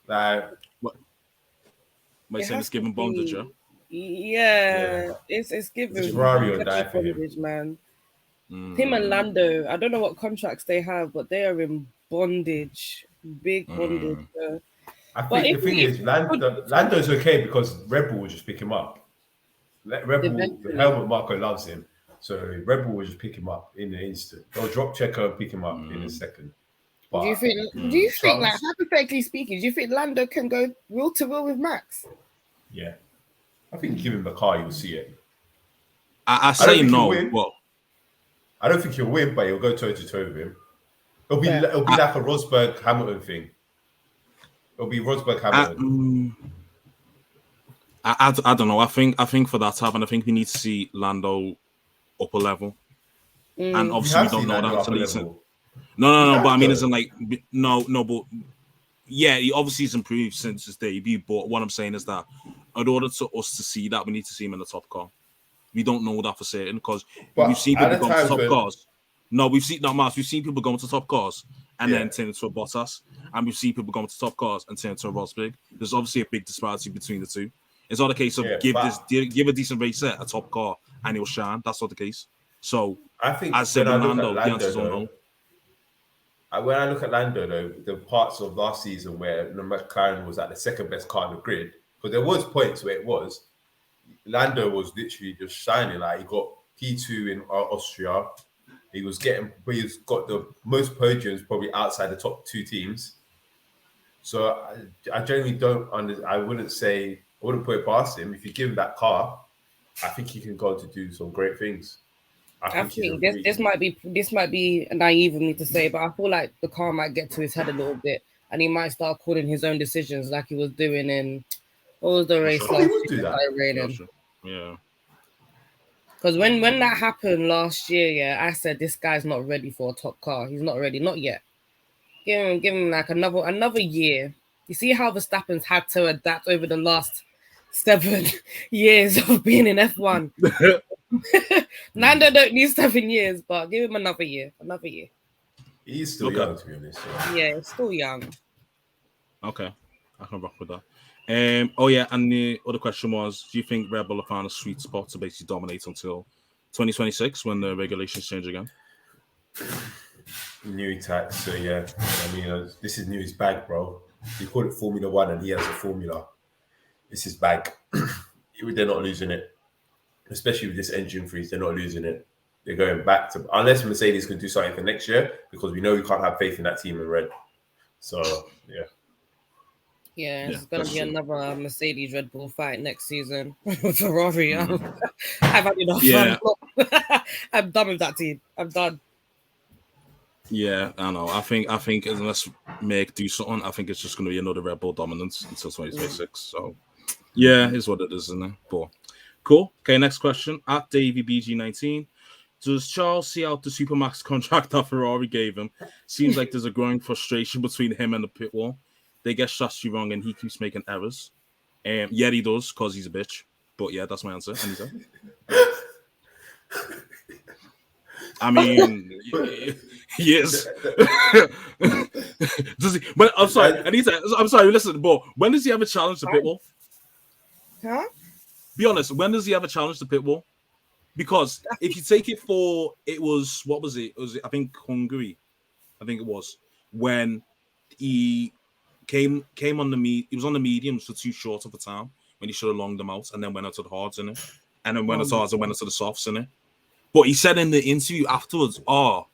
Like, what you saying? It's given bondage, yeah. It's given Ferrari or die for him, man. Him and Lando, I don't know what contracts they have, but they are in bondage, big bondage. I think the thing is, Lando's okay because Red Bull will just pick him up. Red Bull, Helmut Marko loves him, so Red Bull will just pick him up in an instant. They'll drop Checo and pick him up in a second. But, do you think, like, hypothetically speaking, do you think Lando can go wheel to wheel with Max? Yeah, I think give him the car, you'll see it. I say no. Well, I don't think he'll win, but he'll go toe to toe with him. It'll be like a Rosberg Hamilton thing. It'll be Rosberg Hamilton. I don't know. I think for that to happen, I think we need to see Lando upper level, and obviously we don't know that until he's no. But I mean, isn't like no. But yeah, he obviously has improved since his debut. But what I'm saying is that in order for us to see that, we need to see him in the top car. We don't know that for certain because we've seen people go to top cars. No, we've seen Martz. We've seen people go into top cars and then turn into a Bottas, and we've seen people go into top cars and turn into a Rosberg. There's obviously a big disparity between the two. It's not a case of give a decent racer a top car and he'll shine. That's not the case. So I think as said, Lando, the answer's unknown. When I look at Lando, though, the parts of last season where the McLaren was at the second best car in the grid, because there was points where it was, Lando was literally just shining. Like, he got P2 in Austria. He's got the most podiums probably outside the top two teams. So I generally I wouldn't put it past him. If you give him that car, I think he can go to do some great things. I think this might be naive of me to say, but I feel like the car might get to his head a little bit, and he might start calling his own decisions like he was doing in what was the race last year? Yeah. Because when that happened last year, I said this guy's not ready for a top car. He's not ready, not yet. Give him like another year. You see how Verstappen's had to adapt over the last 7 years of being in F1. Lando don't need 7 years, but give him another year. He's still young, to be honest. Yeah, he's still young. Okay, I can rock with that. And the other question was, do you think Red Bull have found a sweet spot to basically dominate until 2026 when the regulations change again? New tax, so yeah. I mean, this is Newey's bag, bro. You call it Formula One and he has a formula. It's his bag. They're not losing it. especially with this engine freeze, they're not losing it. They're going back to, unless Mercedes can do something for next year, because we know we can't have faith in that team in red. So, yeah. Yeah, it's Yeah, gonna that's be true. another Mercedes Red Bull fight next season. Ferrari, Mhm. I've had enough. Yeah. I'm done with that team. I'm done. Yeah, I know. I think unless Meg do something, I think it's just going to be another Red Bull dominance until 2026. So, yeah, is what it is, isn't it? But cool. Okay, next question. At Davey BG19, does Charles see out the Supermax contract that Ferrari gave him? Seems like there's a growing frustration between him and the pit wall. They get strategy wrong, and he keeps making errors. Yeah, he does because he's a bitch. But yeah, that's my answer. Anita. I mean, yes. Does he? But I'm sorry, Anita. I'm sorry. Listen, but when does he ever challenge the pit wall? Huh? Be honest. When does he ever challenge the pit wall? Because if you take it for, it was, what was it? I think Hungary. I think it was when he came on the he was on the mediums for too short of a time when he should have longed them out and then went out to the hards in it, and then went out to hards and went out to the softs in it. But he said in the interview afterwards, the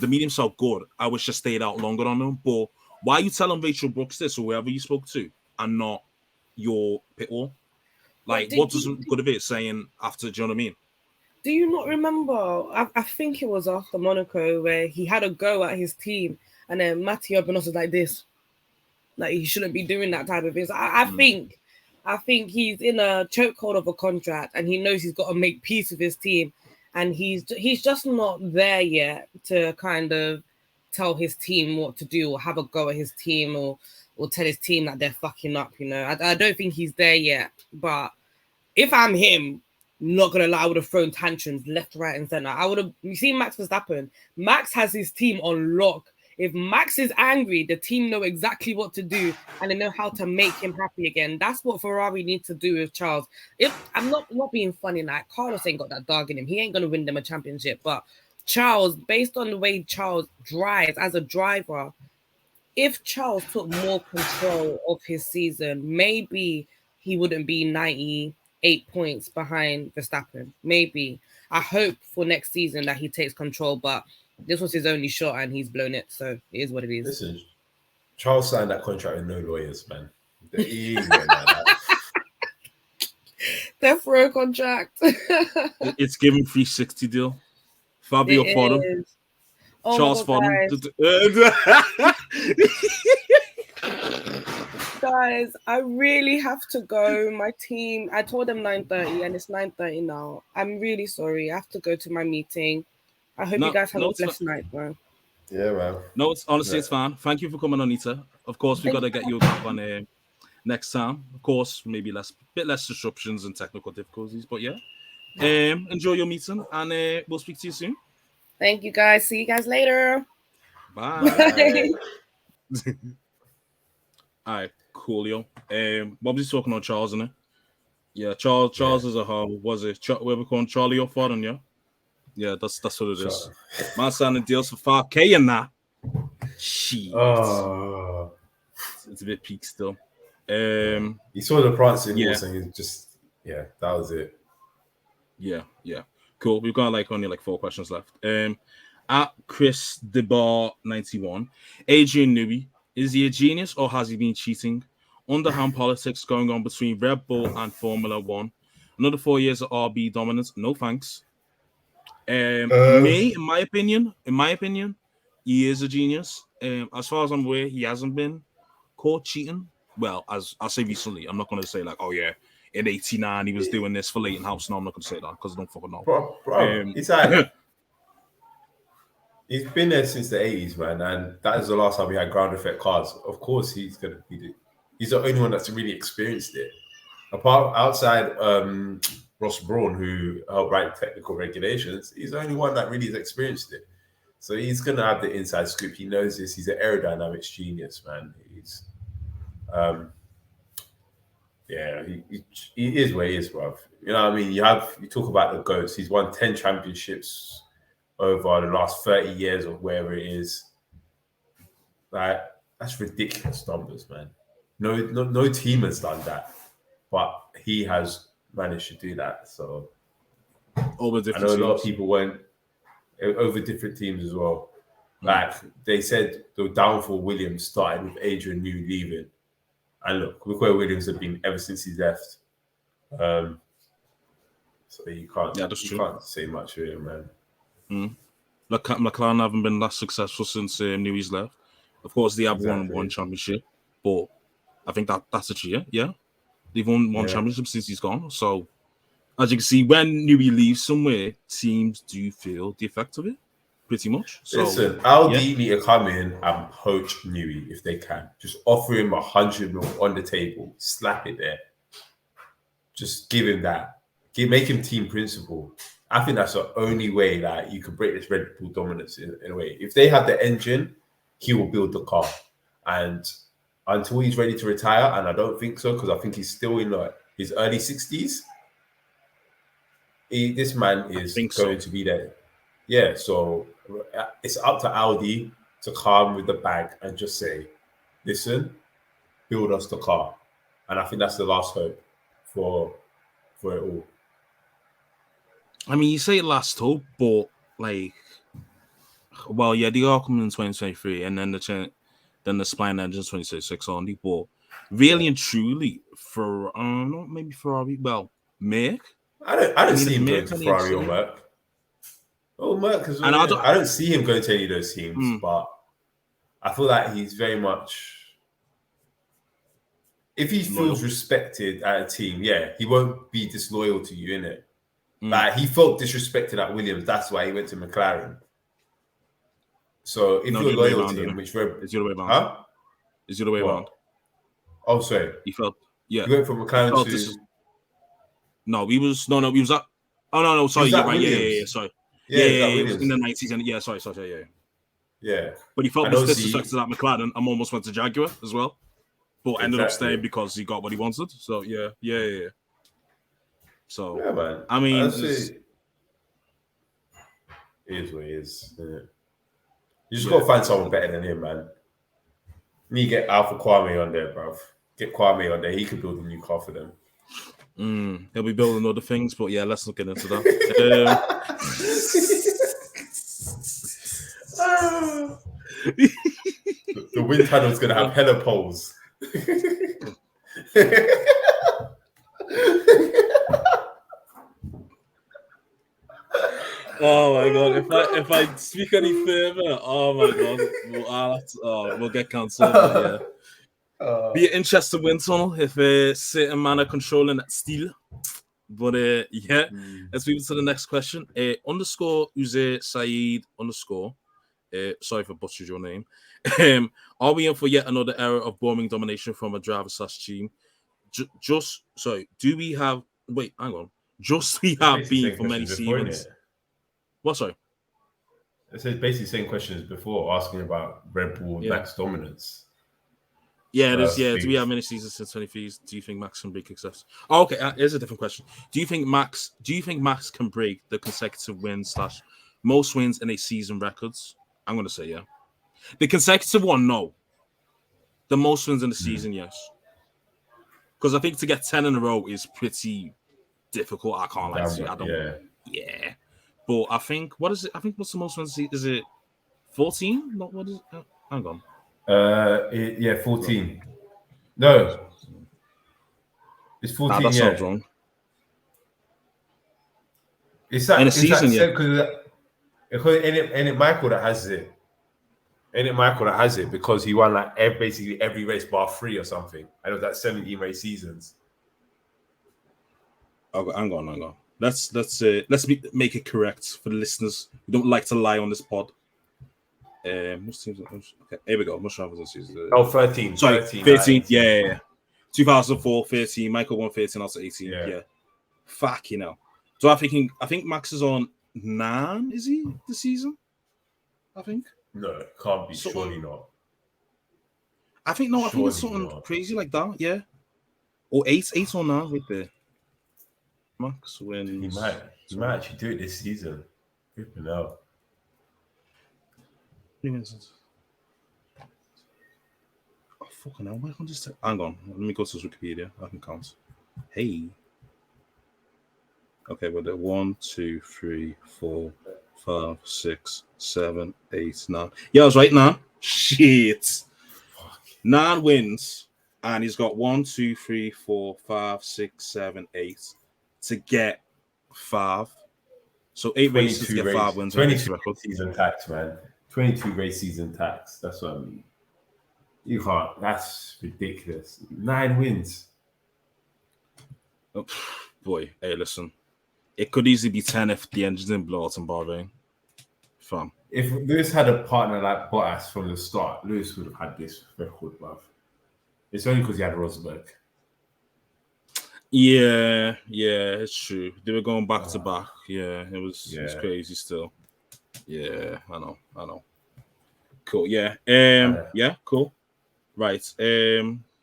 mediums felt good. I wish I stayed out longer on them. But why are you telling Rachel Brooks this or whoever you spoke to and not your pit wall? Like, what does good of it saying after? Do you know what I mean? Do you not remember? I think it was after Monaco where he had a go at his team, and then Matteo Bonos was like this, like he shouldn't be doing that type of thing. So I think he's in a chokehold of a contract, and he knows he's got to make peace with his team, and he's just not there yet to kind of tell his team what to do or have a go at his team or tell his team that they're fucking up. You know, I don't think he's there yet. But if I'm him, not gonna lie, I would have thrown tantrums left, right, and center. I would have. You see, Max Verstappen. Max has his team on lock. If Max is angry, the team know exactly what to do and they know how to make him happy again. That's what Ferrari needs to do with Charles. If I'm not being funny, like Carlos ain't got that dog in him. He ain't gonna win them a championship. But Charles, based on the way Charles drives as a driver, if Charles took more control of his season, maybe he wouldn't be 98 points behind Verstappen. Maybe. I hope for next season that he takes control, but this was his only shot and he's blown it. So it is what it is. Listen, Charles signed that contract with no lawyers, man. He ain't getting like that. Death row contract. It's giving 360 deal. Fabio Forum. Oh Charles Forum. Guys, I really have to go. My team, I told them 9:30 and it's 9:30 now. I'm really sorry. I have to go to my meeting. I hope you guys have a blessed night, bro. Yeah, man. No, it's honestly it's fine. Thank you for coming, Anita. Of course, we got to get you back on next time. Of course, maybe bit less disruptions and technical difficulties, but yeah. Enjoy your meeting, and we'll speak to you soon. Thank you, guys. See you guys later. Bye. All right, coolio. What was he talking on Charles, isn't it? Yeah, Charles is a how was it? Where we calling Charlie or Fodden, yeah? Yeah, that's what it is. Man signing deals for 5K and that. Shit. Oh. It's a bit peak still. You saw the prancing horse and he's just that was it. Yeah. Cool. We've got only 4 questions left. At Chris DeBar 91, Adrian Newey, is he a genius or has he been cheating? Underhand politics going on between Red Bull and Formula One. Another 4 years of RB dominance. No thanks. In my opinion, he is a genius. As far as I'm aware, he hasn't been caught cheating. Well, as I say recently, I'm not going to say in '89 he was doing this for Leighton House. No, I'm not going to say that because I don't fucking know. Bro, it's like he's been there since the 80s, man, and that is the last time we had ground effect cars. Of course, he's the only one that's really experienced it. Outside Ross Brawn, who helped write technical regulations, he's the only one that really has experienced it. So he's gonna have the inside scoop. He knows this. He's an aerodynamics genius, man. He's he is where he is, bruv. You know what I mean? You talk about the GOATs. He's won 10 championships over the last 30 years or wherever it is. Like, that's ridiculous numbers, man. No team has done that, but he has managed to do that. So over I different know a lot of teams. people went over different teams as well. Like they said, the downfall Williams started with Adrian Newey leaving, and look where Williams have been ever since he left. So you can't say much to him, man. McLaren haven't been that successful since Newey's left. Of course, they have won one championship, but I think that's a year. Yeah, they've won one championship since he's gone. So, as you can see, when Newey leaves somewhere, teams do feel the effect of it, pretty much. So, listen, Audi need to come in and poach Newey if they can. Just offer him 100 mil on the table, slap it there. Just give him that. Make him team principal. I think that's the only way that you can break this Red Bull dominance in a way. If they have the engine, he will build the car. And until he's ready to retire, and I don't think so, because I think he's still in his early 60s, this man is going to be there. Yeah, so it's up to Audi to come with the bag and just say, listen, build us the car. And I think that's the last hope for it all. I mean, you say last hope, but they are coming in 2023, and then the spline engine 2026 only. But really and truly, for not maybe Ferrari, Merc. I don't see him going to Ferrari or Merc. Oh, Merc as well. And I don't see him going to any of those teams, but I feel like he's very much. If he feels respected at a team, he won't be disloyal to you, innit? Like he felt disrespected at Williams, that's why he went to McLaren. So if you're loyal to him, it's the other way around. Huh? It's the other way around. Oh, sorry. He felt he went from McLaren to. No, he was at. Oh no, sorry, you're right. Yeah, sorry. Yeah, he was in the 90s, and sorry. Yeah. But he felt disrespected at McLaren and almost went to Jaguar as well. But ended up staying because he got what he wanted. So yeah. So man. I mean, it is what it is. You just gotta find someone better than him, man. Me get Alpha Kwame on there, bruv. Get Kwame on there. He could build a new car for them. He'll be building other things, but yeah, let's not get into that. The wind tunnel's gonna have hella poles. Oh my god! If I speak any further, oh my god, we'll get cancelled. Yeah, be an interesting wind tunnel if a certain man are controlling that steel. But let's move to the next question. Underscore Uze Saeed underscore. Sorry for butchering your name. Are we in for yet another era of boring domination from a driver/team? Do we have? Wait, hang on. Just we have been for many seasons. What, sorry? It's basically the same question as before, asking about Red Bull Max dominance. Yeah, it is. Yeah, do we have many seasons since 23? Do you think Max can break success? Oh, okay, here's a different question. Do you think Max can break the consecutive wins / most wins in a season records? I'm going to say yeah. The consecutive one, no. The most wins in the season, yes. Because I think to get 10 in a row is pretty difficult. I can't lie to you. I don't. Yeah. But I think, what is it? I think what's the most wins? Is it 14? Not what is it? Hang on. 14. No. It's 14. Nah, that sounds wrong. It's that in a season, because ain't it Michael that has it? Ain't it Michael that has it because he won like basically every race bar 3 or something? I know that 17 race seasons. Oh, hang on. Let's make it correct for the listeners. We don't like to lie on this pod. Okay, here we go. Much travel this season. 13. Sorry, 13. Yeah. 2004, 13. Michael won 13 out of 18. Yeah. Fuck, you know. So I think Max is on 9. Is he this season? I think. No, it can't be. Surely not. I think no. I think it's something crazy like that. Yeah. Or 8 or 9 right there. Max wins. He might actually do it this season. Flipping out. Oh, fucking hell. Why can't I just hang on. Let me go to Wikipedia. I can count. Hey. Okay, well, 1, 2, 3, 4, 5, 6, 7, 8, 9. Yeah, I was right now. Shit. 9 wins, and he's got 1, 2, 3, 4, 5, 6, 7, 8 to get 5. So 8 races to 22 get 5 race, wins and makes 22 the record. race season tax, man. 22 race season tax. That's what I mean. You can't. That's ridiculous. 9 wins. Oh, boy, hey, listen. It could easily be 10 if the engine didn't blow out in Bahrain. Fun. If Lewis had a partner like Bottas from the start, Lewis would have had this record, bruv. It's only because he had Rosberg. Yeah, it's true. They were going back to back. Yeah, it was crazy still. Yeah, I know. Cool. Yeah. Yeah, cool. Right.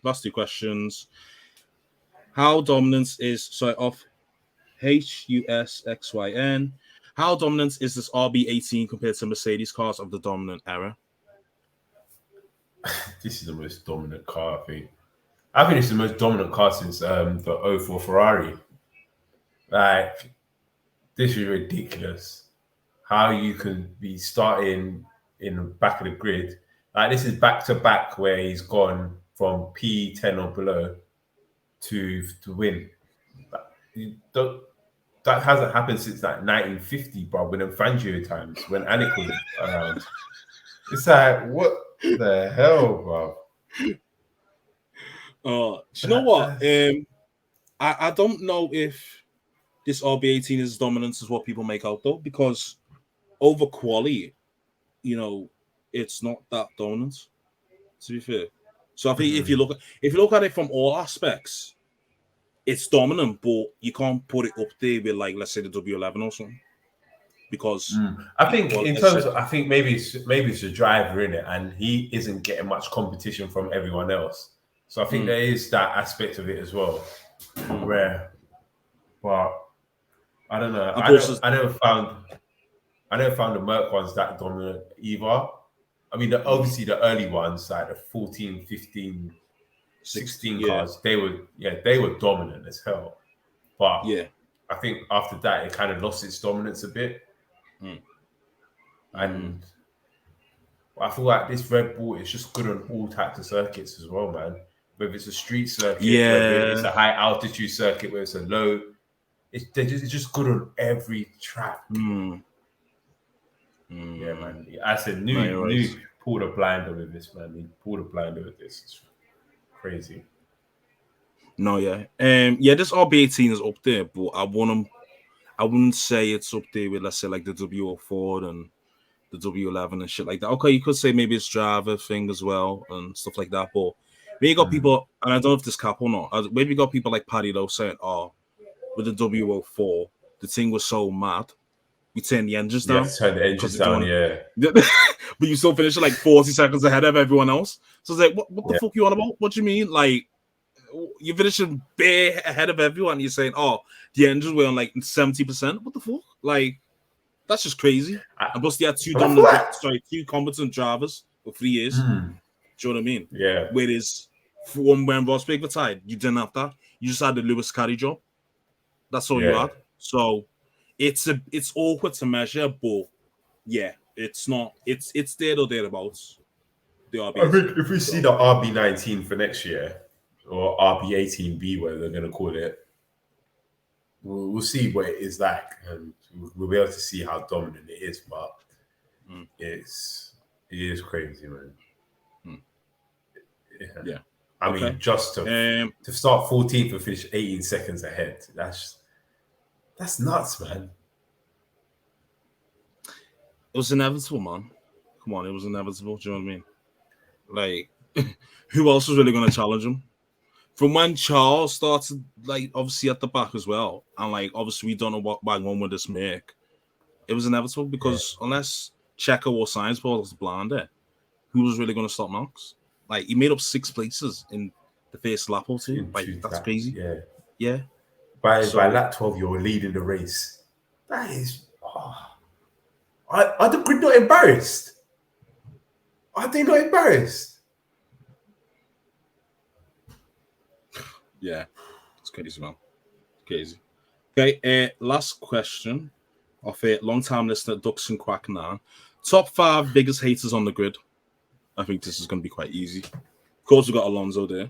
Last 2 questions. How dominant is off HUSXYN? How dominant is this RB18 compared to Mercedes cars of the dominant era? This is the most dominant car, I think. I think it's the most dominant car since the 04 Ferrari. Like, this is ridiculous. How you can be starting in the back of the grid. Like, this is back to back where he's gone from P10 or below to win. That hasn't happened since like 1950, bro, when in Fangio times, when Anik was around. It's like, what the hell, bro? Do you know what? I don't know if this RB18 is as dominant as what people make out though, because over quality, it's not that dominant. To be fair, so I think if you look at it from all aspects, it's dominant, but you can't put it up there with, like, let's say the W11 or something, because I think I think maybe it's a driver in it, and he isn't getting much competition from everyone else. So I think there is that aspect of it as well. Where, but I don't know. I never found the Merc ones that dominant either. I mean, obviously the early ones, like the 14, 15, 16 cars, they were dominant as hell. But I think after that, it kind of lost its dominance a bit. And I feel like this Red Bull is just good on all types of circuits as well, man. Whether it's a street circuit, whether it's a high altitude circuit, whether it's a low, it's just good on every track. Yeah, man. I said, new pulled a blinder with this, man. He pulled a blinder with this. It's crazy. No, yeah. This RB18 is up there, but I wouldn't say it's up there with, let's say, like the W04 and the W11 and shit like that. Okay, you could say maybe it's driver thing as well and stuff like that, but maybe you got people, and I don't know if this cap or not, maybe you got people like Paddy Lowe saying, with the W04, the thing was so mad, we turned the engines down. Turn the engines down, But you still finish like 40 seconds ahead of everyone else. So it's like, what the fuck you on about? What do you mean? Like, you're finishing bare ahead of everyone. You're saying, the engines were on like 70%. What the fuck? Like, that's just crazy. And plus, they had two competent drivers for 3 years. Do you know what I mean? Yeah. Whereas when Rosberg retired, you didn't have that. You just had the Lewis carry job. That's all you had. So it's awkward to measure, but it's not. It's there or thereabouts. I think if we see the RB19 for next year, or RB18B, whatever they're going to call it, we'll see what it is like, and we'll be able to see how dominant it is. But it is crazy, man. Yeah. I mean, just to start 14th and finish 18 seconds ahead, that's nuts, man. It was inevitable, man. Come on, it was inevitable. Do you know what I mean? Like, who else was really going to challenge him? From when Charles started, like, obviously at the back as well, and like, obviously we don't know what wagon would this make. It was inevitable because unless Checo or Sainz was Blunder, who was really going to stop Max? Like, he made up 6 places in the first lap or two. Like, that's crazy. Yeah. By lap 12, you're leading the race. That is. Are the grid not embarrassed? Are they not embarrassed? Yeah, it's crazy, man. Crazy. Okay, last question of a long-time listener, Ducks and Quack now. Top 5 biggest haters on the grid. I think this is going to be quite easy. Of course, we've got Alonso there,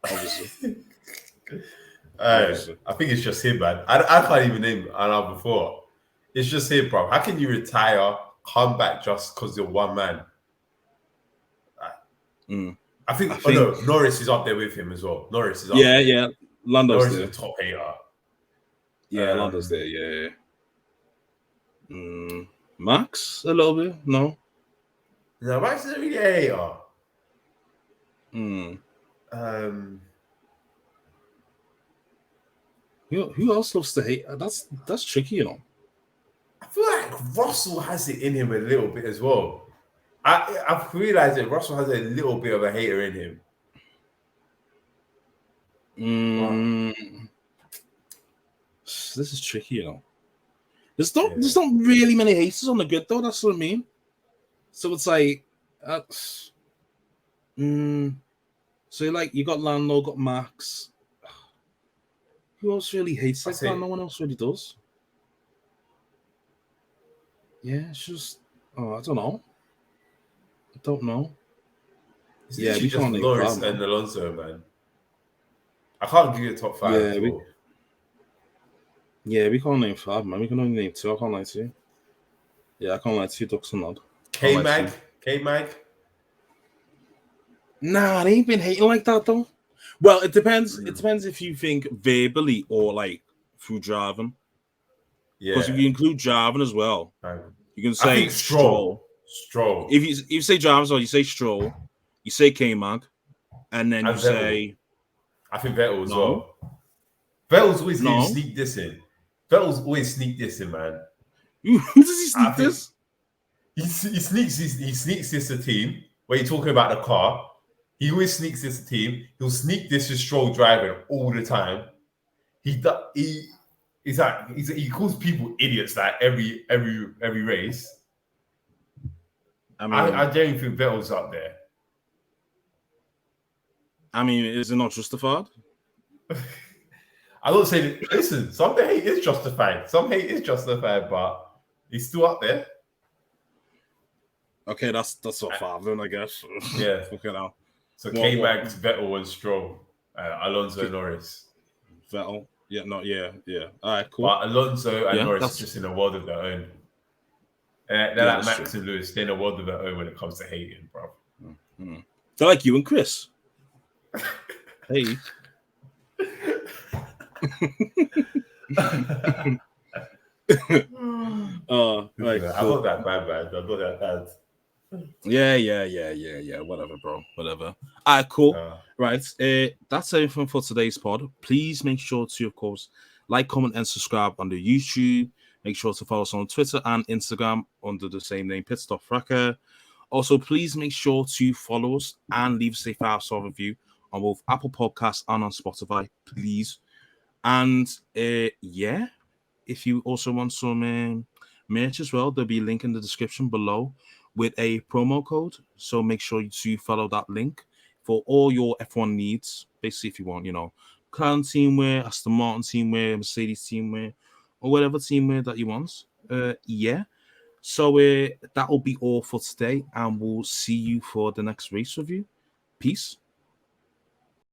obviously. I think it's just him, man. I can't even name another before. It's just him, bro. How can you retire, come back just because you're one man? I think no, Norris is up there with him as well. Norris is up there. Yeah. Lando's Norris there. is a top hater. Yeah, Lando's there, yeah. Max, a little bit? No? No, Max isn't really a hater. Who else loves to hate? That's tricky, you know. I feel like Russell has it in him a little bit as well. I've realized that Russell has a little bit of a hater in him. This is tricky, you know. There's not really many haters on the grid, though. That's what I mean. So it's like, so like you got Lando, got Max. Who else really hates like that? No one else really does. Yeah, it's just, I don't know. It's we just Norris and Alonso, man. I can't give you a top 5. We can't name 5, man. We can only name 2. I can't lie to you. Yeah, I can't lie to you, Ducks and Nod. K-Mag. Nah, they ain't been hating like that, though. Well, it depends. It depends if you think verbally or like through driving. Yeah. Because if you include driving as well, you can say Stroll. If you say driving as well, you say Stroll, you say K-Mag, and then you say... I think Vettel as well. Vettel's always sneak this in. Vettel's always sneak this in, man. Who does he sneak this? He sneaks this a team. Where you're talking about the car, he always sneaks this a team. He'll sneak this to Stroll driving all the time. He calls people idiots like every race. I mean, I genuinely think Vettel's up there. I mean, is it not justified? I don't say that. Listen, some hate is justified. But he's still up there. Okay, that's what 5 then, I guess. Yeah. Fucking hell. So K-Mag, Vettel, and Stroll, Alonso, Norris. Vettel, yeah. All right, cool. But Alonso and Norris are just in a world of their own. They're like Max and Lewis. They're in a world of their own when it comes to hating, bro. They're like you and Chris. Hey. Right, I'm not that bad, man. I'm not that bad. Yeah. Whatever, bro. Whatever. All right, cool. Right. That's everything for today's pod. Please make sure to, of course, like, comment, and subscribe on the YouTube. Make sure to follow us on Twitter and Instagram under the same name, Pitstop Fracas. Also, please make sure to follow us and leave us a 5-star review on both Apple Podcasts and on Spotify, please. And if you also want some merch as well, there'll be a link in the description below with a promo code. So make sure to follow that link for all your F1 needs. Basically, if you want, Crown team wear, Aston Martin team wear, Mercedes team wear, or whatever team wear that you want. So that will be all for today, and we'll see you for the next race review. Peace.